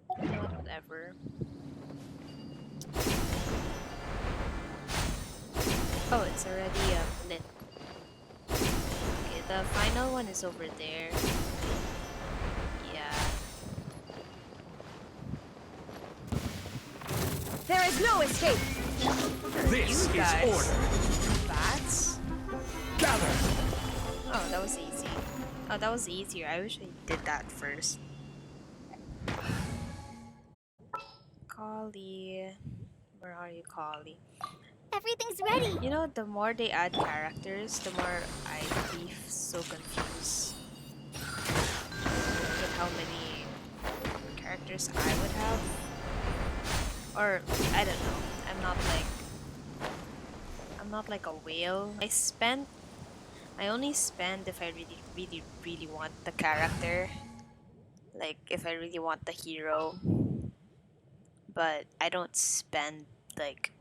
Whatever. Oh, it's already lit. Okay, the final one is over there. Yeah. There is no escape! This You is guys. order! Bats? Gather! Oh, that was easy. Oh, that was easier. I wish I did that first. Kali. Where are you, Kali? Everything's ready. You know, the more they add characters, the more I'd be so confused. Look at how many characters I would have. Or, I don't know. I'm not like a whale. I only spend if I really want the character. Like, if I really want the hero. But I don't spend, like,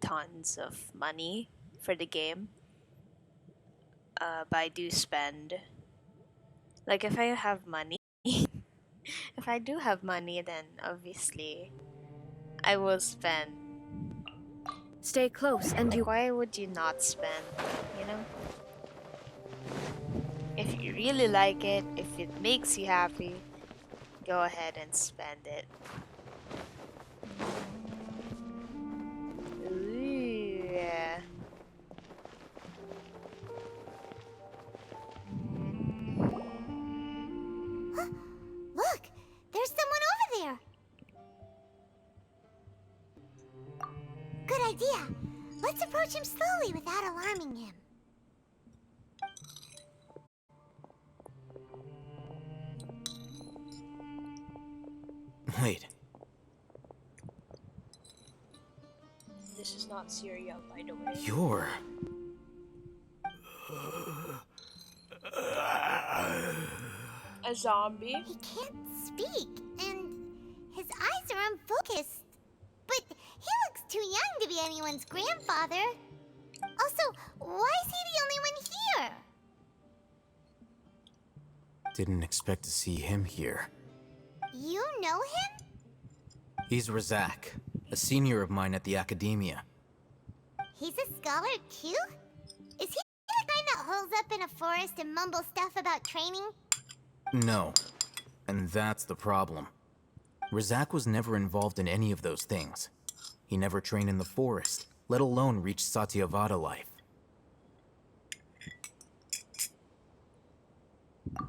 tons of money for the game. But I do spend. Like, if I have money, if I do have money, then obviously I will spend. Stay close and Like, you... why would you not spend, you know? If you really like it, if it makes you happy, go ahead and spend it. Ooh, yeah. Look, there's someone over there. idea. Let's approach him slowly without alarming him. Wait, This is not Syria, by the way. you're... A zombie? He can't speak, and his eyes are unfocused. But he looks too young to be anyone's grandfather. Also, why is he the only one here? Didn't expect to see him here. You know him? He's Razak, a senior of mine at the Academia. He's a scholar too? Is he the kind that holes up in a forest and mumbles stuff about training? No, and that's the problem. Razak was never involved in any of those things. He never trained in the forest, let alone reach Satyavada life.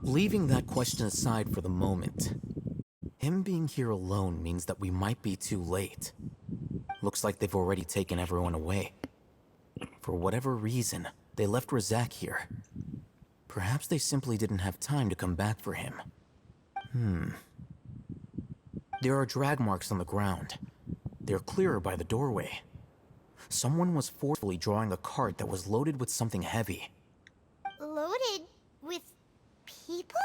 Leaving that question aside for the moment, him being here alone means that we might be too late. Looks like they've already taken everyone away. For whatever reason, they left Razak here. Perhaps they simply didn't have time to come back for him. There are drag marks on the ground. They're clearer by the doorway. Someone was forcefully drawing a cart that was loaded with something heavy. Loaded with people?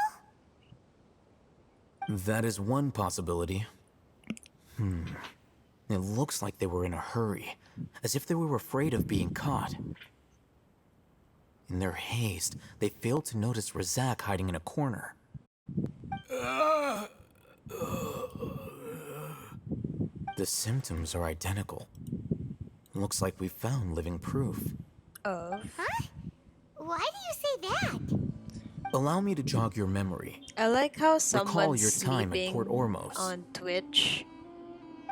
That is one possibility. It looks like they were in a hurry, as if they were afraid of being caught. In their haste, they failed to notice Razak hiding in a corner. The symptoms are identical. Looks like we found living proof. Of? Huh? Why do you say that? Allow me to jog your memory. I like how Recall someone's your time at sleeping Port Ormos. on Twitch.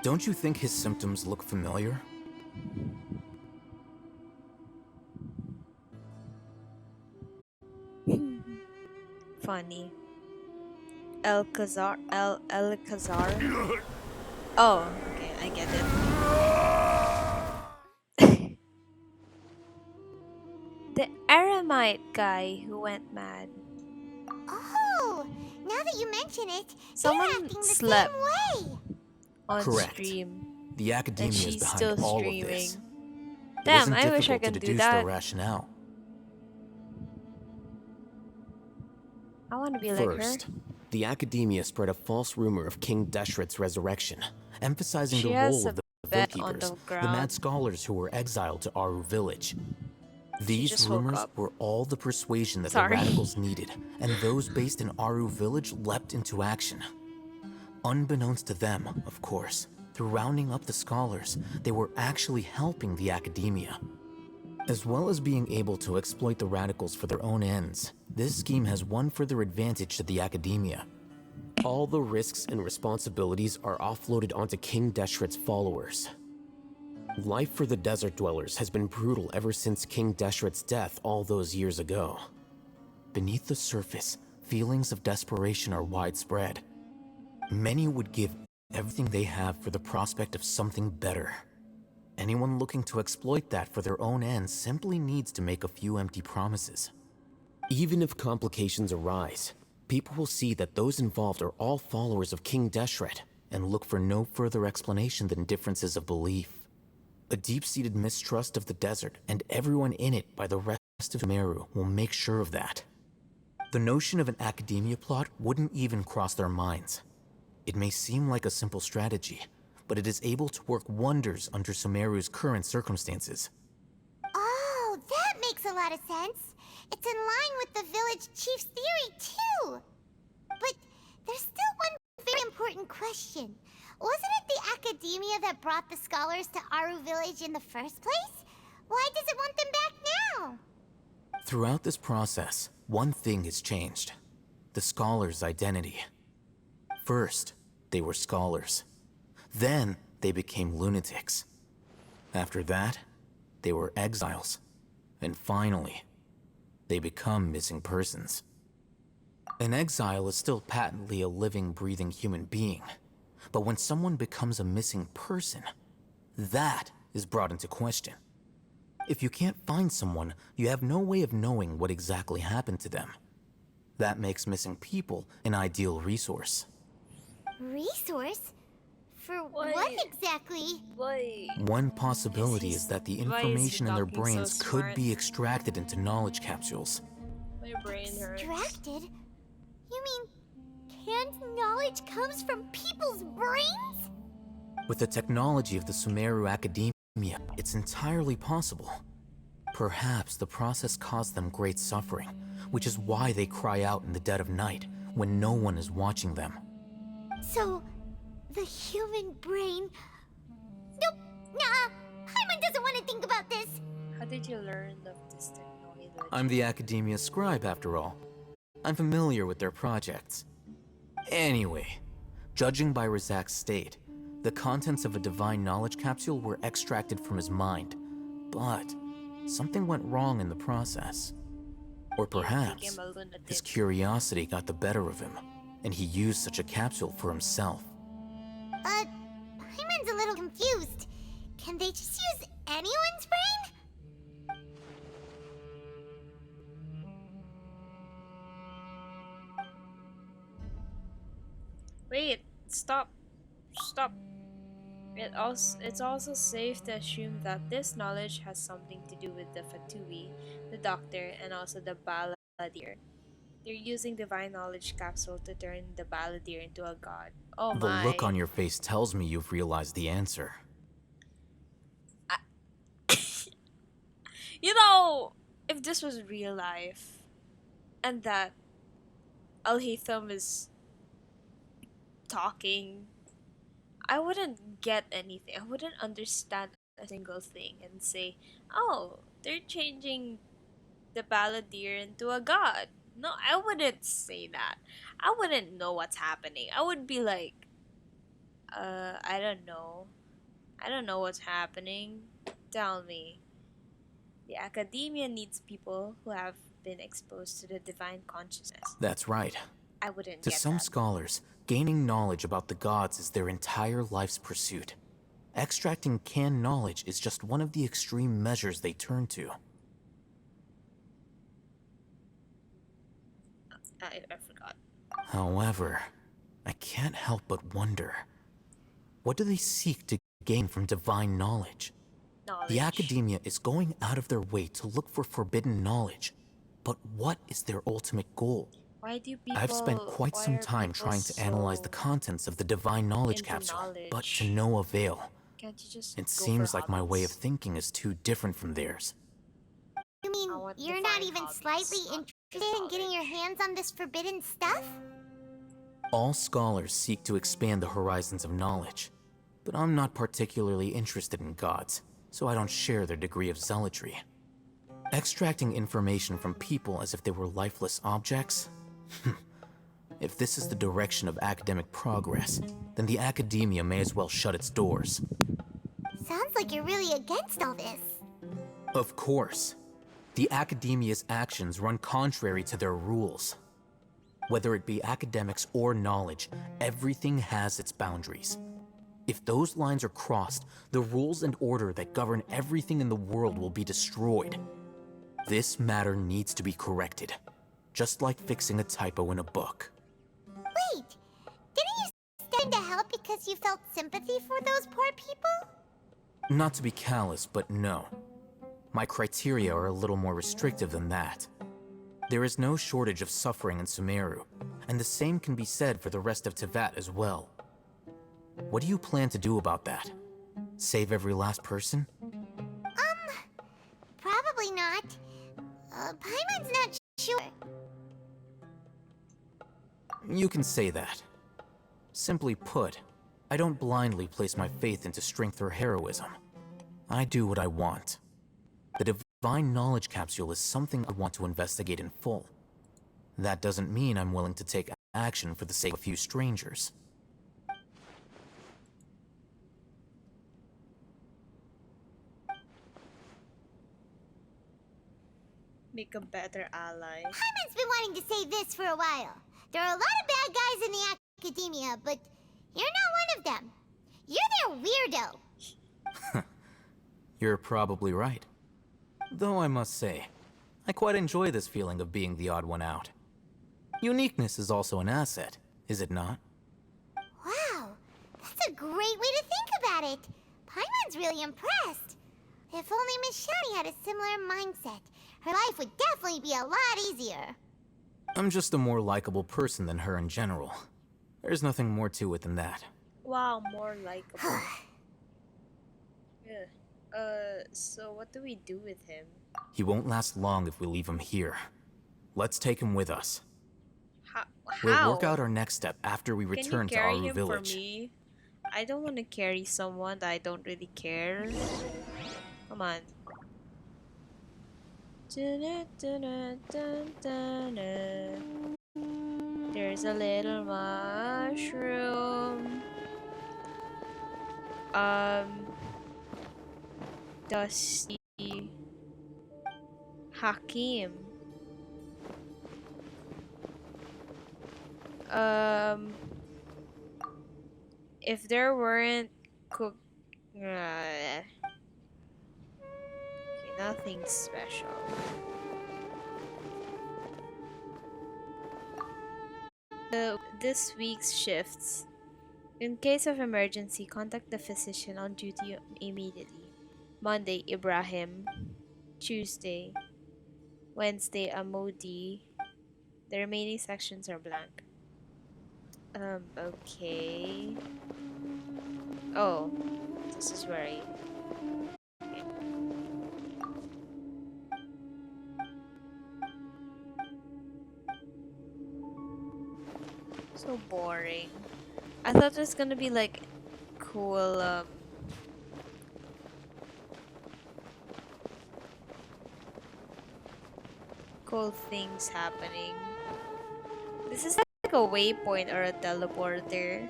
Don't you think his symptoms look familiar? Funny. El Cazar? Oh, okay, I get it. The Aramite guy who went mad. Oh, now that you mention it, Someone they're acting the slept. same way. On Correct. stream. The And Academia is she's behind still all streaming. of this. It Damn, isn't I wish I difficult to could do deduce that. their rationale. I want to be like her. First, the Academia spread a false rumor of King Deshret's resurrection, emphasizing She the has role a of the bed Village on Keepers, the the ground. mad scholars who were exiled to Aru village. These just woke rumors up. were all the persuasion that Sorry. the radicals needed, and those based in Aru village leapt into action. Unbeknownst to them, of course, through rounding up the scholars, they were actually helping the Academia. As well as being able to exploit the radicals for their own ends, this scheme has one further advantage to the Academia. All the risks and responsibilities are offloaded onto King Deshret's followers. Life for the desert dwellers has been brutal ever since King Deshret's death all those years ago. Beneath the surface, feelings of desperation are widespread. Many would give everything they have for the prospect of something better. Anyone looking to exploit that for their own ends simply needs to make a few empty promises. Even if complications arise, people will see that those involved are all followers of King Deshret and look for no further explanation than differences of belief. A deep-seated mistrust of the desert and everyone in it by the rest of Meru will make sure of that. The notion of an academia plot wouldn't even cross their minds. It may seem like a simple strategy, but it is able to work wonders under Sumeru's current circumstances. Oh, that makes a lot of sense. It's in line with the village chief's theory, too. But there's still one very important question. Wasn't it the Academia that brought the scholars to Aru village in the first place? Why does it want them back now? Throughout this process, one thing has changed. The scholars' identity. First, they were scholars. Then, they became lunatics. After that, they were exiles. And finally, they become missing persons. An exile is still patently a living, breathing human being. But when someone becomes a missing person, that is brought into question. If you can't find someone, you have no way of knowing what exactly happened to them. That makes missing people an ideal resource. Resource? For what Why? exactly? Why? One possibility is that the Why is he information in their talking so brains could smart? be extracted into knowledge capsules. My brain hurts. Extracted? You mean canned knowledge comes from people's brains? With the technology of the Sumeru Academia, it's entirely possible. Perhaps the process caused them great suffering, which is why they cry out in the dead of night when no one is watching them. So, the human brain... Nope, nah, Paimon doesn't want to think about this. How did you learn of this technology? I'm the Academia scribe, after all. I'm familiar with their projects. Anyway, judging by Razak's state, the contents of a divine knowledge capsule were extracted from his mind, but something went wrong in the process. Or perhaps became a lunatic. his curiosity got the better of him, and he used such a capsule for himself. Paimon's a little confused. Can they just use anyone's brain? Wait, stop. Stop. It's also safe to assume that this knowledge has something to do with the Fatui, the Doctor, and also the Balladeer. They're using divine knowledge capsule to turn the Balladeer into a god. Oh The my. look on your face tells me you've realized the answer. You know, if this was real life, and that Al-Haytham is talking, I wouldn't get anything. I wouldn't understand a single thing and say, oh, they're changing the Balladeer into a god. No, I wouldn't say that. I wouldn't know what's happening. I would be like, I don't know. I don't know what's happening. Tell me. The academia needs people who have been exposed to the divine consciousness. That's right. I wouldn't To get some that. scholars, gaining knowledge about the gods is their entire life's pursuit. Extracting canned knowledge is just one of the extreme measures they turn to. I forgot. However, I can't help but wonder, what do they seek to gain from divine knowledge? Knowledge. The academia is going out of their way to look for forbidden knowledge, but what is their ultimate goal? Why do people? I've spent quite why some are time people trying to analyze the so contents of the divine knowledge into capsule, knowledge? but to no avail. Can't you just? It go seems for like my way of hobbies? thinking is too different from theirs. You mean I want you're not divine even hobbies, slightly not interested in getting your knowledge. hands on this forbidden stuff? All scholars seek to expand the horizons of knowledge, but I'm not particularly interested in gods, so I don't share their degree of zealotry. Extracting information from people as if they were lifeless objects? If this is the direction of academic progress, then the academia may as well shut its doors. Sounds like you're really against all this. Of course. The academia's actions run contrary to their rules. Whether it be academics or knowledge, everything has its boundaries. If those lines are crossed, the rules and order that govern everything in the world will be destroyed. This matter needs to be corrected, just like fixing a typo in a book. Wait, didn't you step in to help because you felt sympathy for those poor people? Not to be callous, but no. My criteria are a little more restrictive than that. There is no shortage of suffering in Sumeru, and the same can be said for the rest of Teyvat as well. What do you plan to do about that? Save every last person? Probably not. Paimon's not sure. You can say that. Simply put, I don't blindly place my faith into strength or heroism. I do what I want. The divine knowledge capsule is something I want to investigate in full. That doesn't mean I'm willing to take action for the sake of a few strangers. Make a better ally. Paimon's been wanting to say this for a while. There are a lot of bad guys in the academia, but you're not one of them. You're their weirdo. You're probably right. Though I must say, I quite enjoy this feeling of being the odd one out. Uniqueness is also an asset, is it not? Wow, that's a great way to think about it. Paimon's really impressed. If only Miss Shani had a similar mindset, her life would definitely be a lot easier. I'm just a more likable person than her in general. There's nothing more to it than that. Wow, more likable. Yeah. So what do we do with him? He won't last long if we leave him here. Let's take him with us. How? We'll work out our next step after we Can you return to carry Aru him village. for me? I don't want to carry someone that I don't really care. Come on. There's a little mushroom. Dusty Hakim. If there weren't cook, okay, nothing special. This week's shifts. In case of emergency, contact the physician on duty immediately. Monday, Ibrahim. Tuesday, Wednesday, Amodi. The remaining sections are blank. Okay. Oh, this is where I... Okay. So boring. I thought it was gonna be like cool, cool things happening. This is like a waypoint or a teleporter.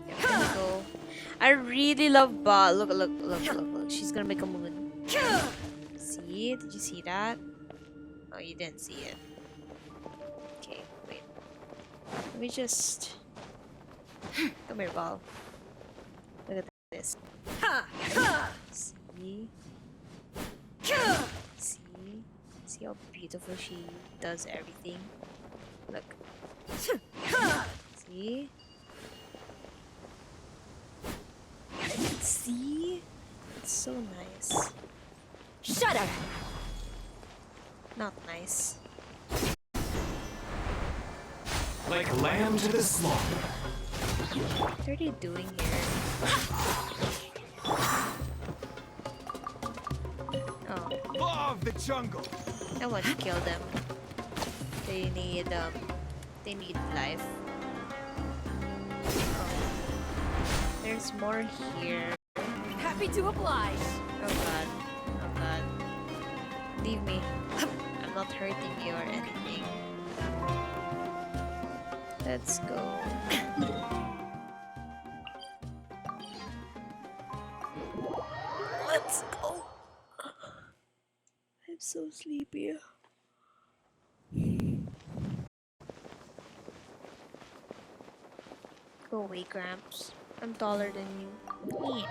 I'm gonna go. I really love Ba. Look, look, look, look, look. She's gonna make a moon. See? Did you see that? Oh, you didn't see it. Okay, wait. Let me just... Come here, ball. Look at this. See? See? See how beautiful she does everything? Look. See? See? It's so nice. Shut up! Not nice. Like lamb to the slaughter. What are they doing here? Oh, Law of the jungle. I want to kill them. They need life. Oh. There's more here. Happy to oblige. Oh god. Oh god. Leave me. I'm not hurting you or anything. Let's go. Let's go. I'm so sleepy. Go away, Gramps. I'm taller than you. Yeah.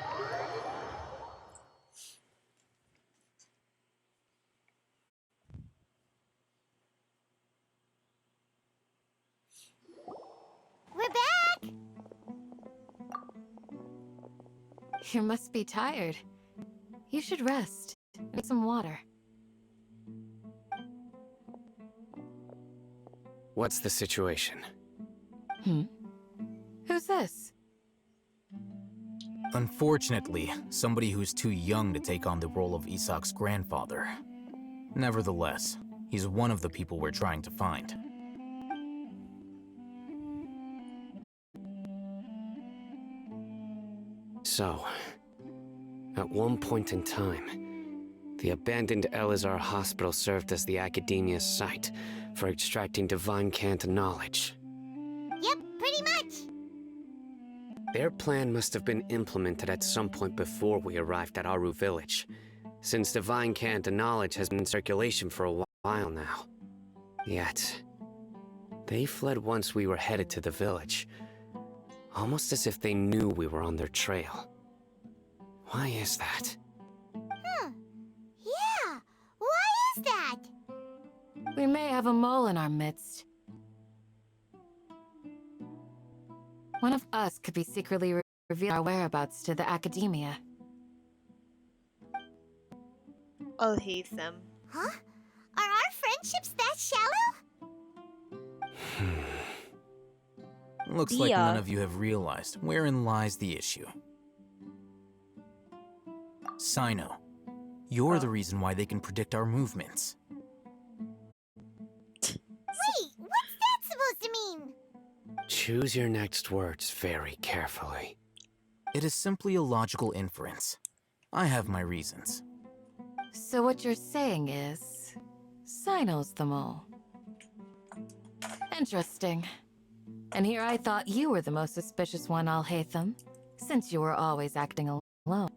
We're back! You must be tired. You should rest. Get some water. What's the situation? Who's this? Unfortunately, somebody who's too young to take on the role of Isak's grandfather. Nevertheless, he's one of the people we're trying to find. So, at one point in time, the abandoned Elazar Hospital served as the Academia's site for extracting divine cant knowledge. Yep, pretty much. Their plan must have been implemented at some point before we arrived at Aru village, since divine cant knowledge has been in circulation for a while now. Yet, they fled once we were headed to the village, almost as if they knew we were on their trail. Why is that? Yeah, why is that? We may have a mole in our midst. One of us could be secretly revealing our whereabouts to the Academia. I'll hate them. Huh? Are our friendships that shallow? Looks like none Dia. of you have realized wherein lies the issue. Sino, you're the reason why they can predict our movements. Wait, what's that supposed to mean? Choose your next words very carefully. It is simply a logical inference. I have my reasons. So what you're saying is... Sino's the mole. Interesting. And here I thought you were the most suspicious one, Alhaitham, since you were always acting alone.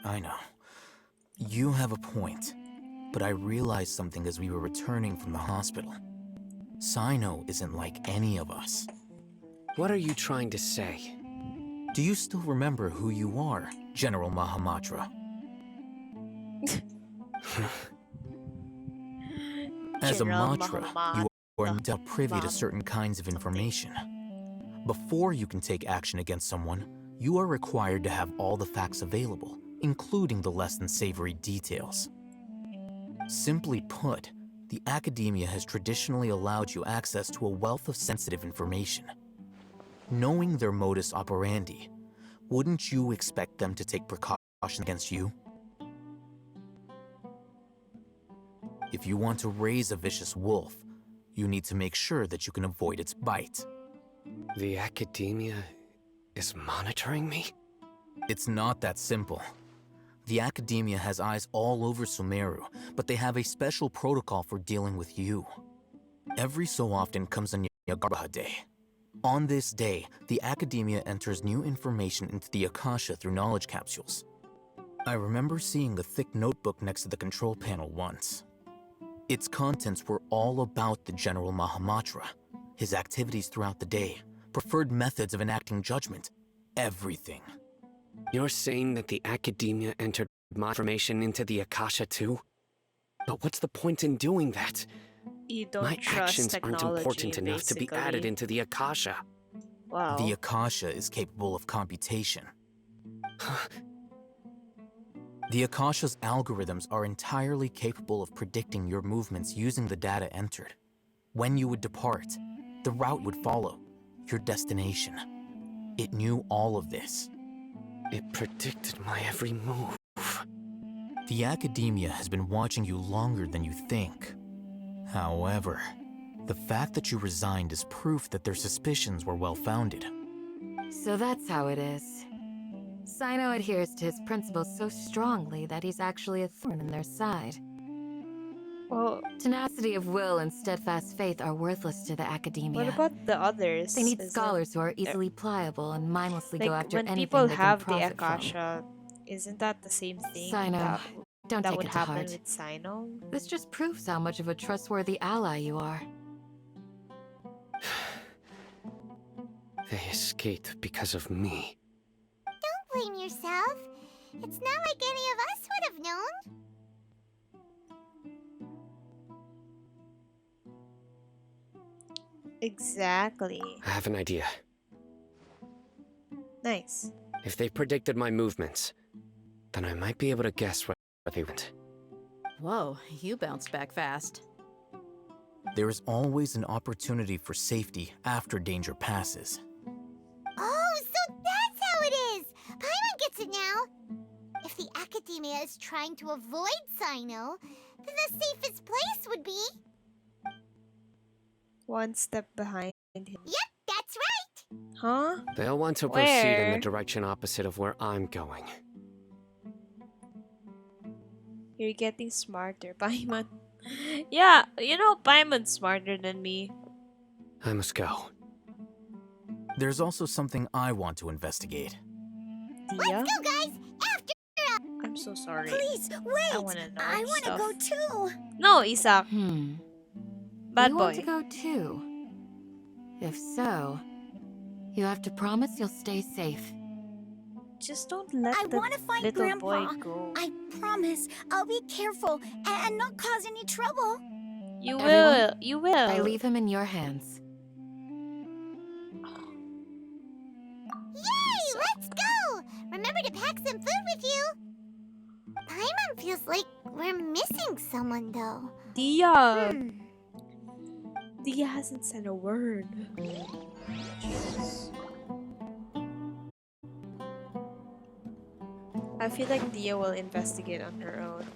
I know. You have a point. But I realized something as we were returning from the hospital. Sino isn't like any of us. What are you trying to say? Do you still remember who you are, General Mahamatra? As a General Matra, Mahamatra. you are no doubt privy to certain kinds of information. Before you can take action against someone, you are required to have all the facts available, including the less than savory details. Simply put, the Academia has traditionally allowed you access to a wealth of sensitive information. Knowing their modus operandi, wouldn't you expect them to take precautions against you? If you want to raise a vicious wolf, you need to make sure that you can avoid its bite. The Academia is monitoring me? It's not that simple. The Academia has eyes all over Sumeru, but they have a special protocol for dealing with you. Every so often comes on Yagarbaha Day. On this day, the Academia enters new information into the Akasha through knowledge capsules. I remember seeing a thick notebook next to the control panel once. Its contents were all about the General Mahamatra, his activities throughout the day, preferred methods of enacting judgment, everything. You're saying that the Academia entered my information into the Akasha too? But what's the point in doing that? You don't My trust actions technology, aren't important enough to be added basically. into the Akasha. Wow. The Akasha is capable of computation. The Akasha's algorithms are entirely capable of predicting your movements using the data entered. When you would depart, the route would follow, your destination. It knew all of this. It predicted my every move. The Academia has been watching you longer than you think. However, the fact that you resigned is proof that their suspicions were well-founded. So that's how it is. Sino adheres to his principles so strongly that he's actually a thorn in their side. Well, Tenacity of will and steadfast faith are worthless to the Academia. what about the others? They need Isn't- scholars who are easily pliable and mindlessly like go after when anything people they have can the profit from. Akasha, isn't that the same thing Sino, that, don't that take would it to happen heart. with Sino? This just proves how much of a trustworthy ally you are. They escaped because of me. Don't blame yourself. It's not like any of us would have known. Exactly. I have an idea. Nice. If they predicted my movements, then I might be able to guess where they went. Whoa, you bounced back fast. There is always an opportunity for safety after danger passes. Oh, so that's how it is! Paimon gets it now! If the Academia is trying to avoid Sino, then the safest place would be... One step behind him. Yep, that's right! Huh? They'll want to proceed in the Where? direction opposite of where I'm going. You're getting smarter, Paimon. Yeah, you know, Paimon's smarter than me. I must go. There's also something I want to investigate. Dia? Let's go, guys! After... I'm so sorry. Please, wait! I wanna know I wanna stuff. go too! No, Isaac. Bad you boy. want to go too? If so, you have to promise you'll stay safe. Just don't let I the want to find little Grandpa. boy go. I promise I'll be careful and not cause any trouble. You Everyone, will. You will. I leave him in your hands. Yay! Let's go! Remember to pack some food with you. Paimon feels like we're missing someone, though. Dia. Hmm. Dia hasn't said a word. Jeez. I feel like Dia will investigate on her own.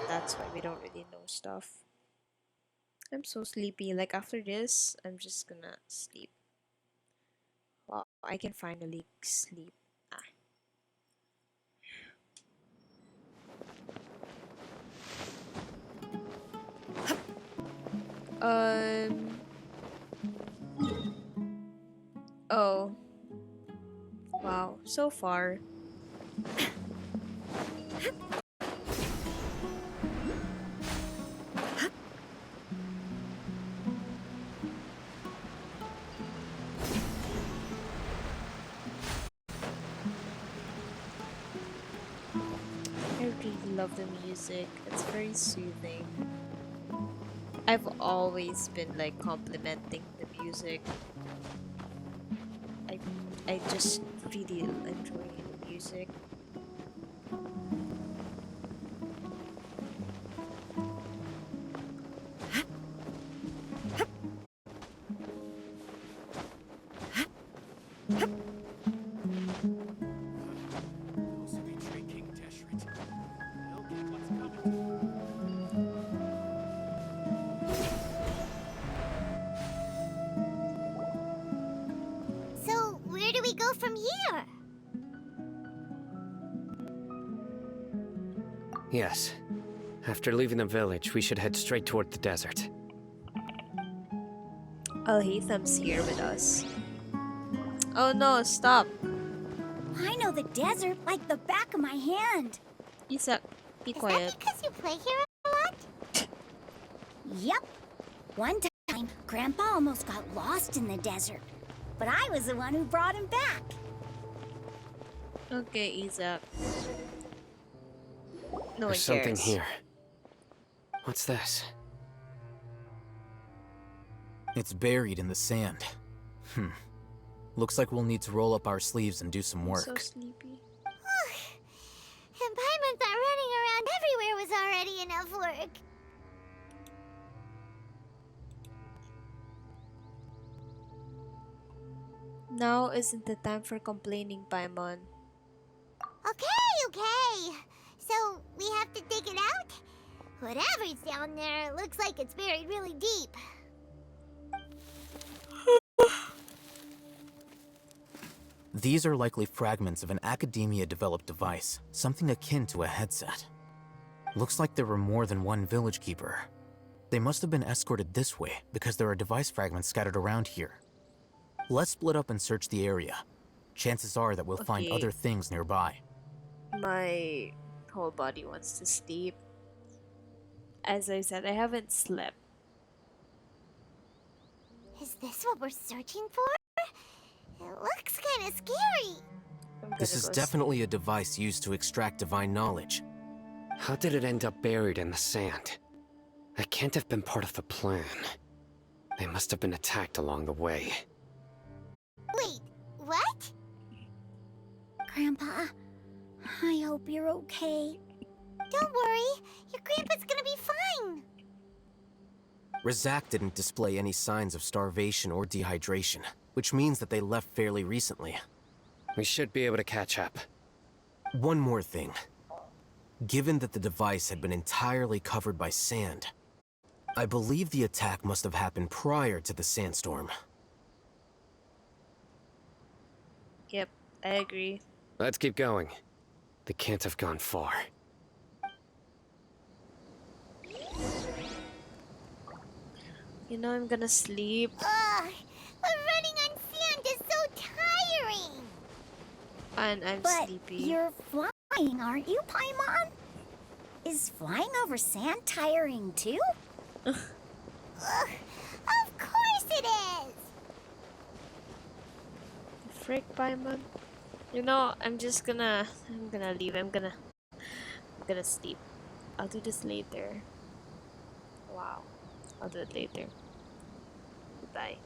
That's why we don't really know stuff. I'm so sleepy. Like after this, I'm just gonna sleep. Well, I can finally sleep. Um. Oh. Wow. So far. I really love the music. It's very soothing. I've always been like complimenting the music. I just really enjoy the music. Those who betray King Deshret, they'll get what's coming to them. So, where do we go from here? Yes. After leaving the village, we should head straight toward the desert. Alhatham's here with us. Oh no, stop. I know the desert like the back of my hand. Isa, be Is quiet. that because you play here a lot? Yep. One time, Grandpa almost got lost in the desert, but I was the one who brought him back. Okay, Isa. No one There's something cares. here. What's this? It's buried in the sand. Looks like we'll need to roll up our sleeves and do some I'm work. so sleepy. And Paimon thought running around everywhere was already enough work. Now isn't the time for complaining, Paimon. Okay. So, we have to dig it out? Whatever's down there looks like it's buried really deep. These are likely fragments of an Academia-developed device, something akin to a headset. Looks like there were more than one village keeper. They must have been escorted this way because there are device fragments scattered around here. Let's split up and search the area. Chances are that we'll find Okay. other things nearby. My whole body wants to sleep. As I said, I haven't slept. Is this what we're searching for? It looks kind of scary. I'm This gonna is go definitely a device used to extract divine knowledge. How did it end up buried in the sand? That can't have been part of the plan. They must have been attacked along the way. Wait, what? Grandpa, I hope you're okay. Don't worry, your grandpa's gonna be fine. Razak didn't display any signs of starvation or dehydration, which means that they left fairly recently. We should be able to catch up. One more thing. Given that the device had been entirely covered by sand, I believe the attack must have happened prior to the sandstorm. Yep, I agree. Let's keep going. They can't have gone far. You know I'm gonna sleep. Ugh, but running on sand is so tiring. And I'm But sleepy. you're flying, aren't you, Paimon? Is flying over sand tiring too? Ugh, of course it is. Frick, Paimon. You know, I'm gonna leave. I'm gonna sleep. I'll do this later. Wow. I'll do it later. Goodbye.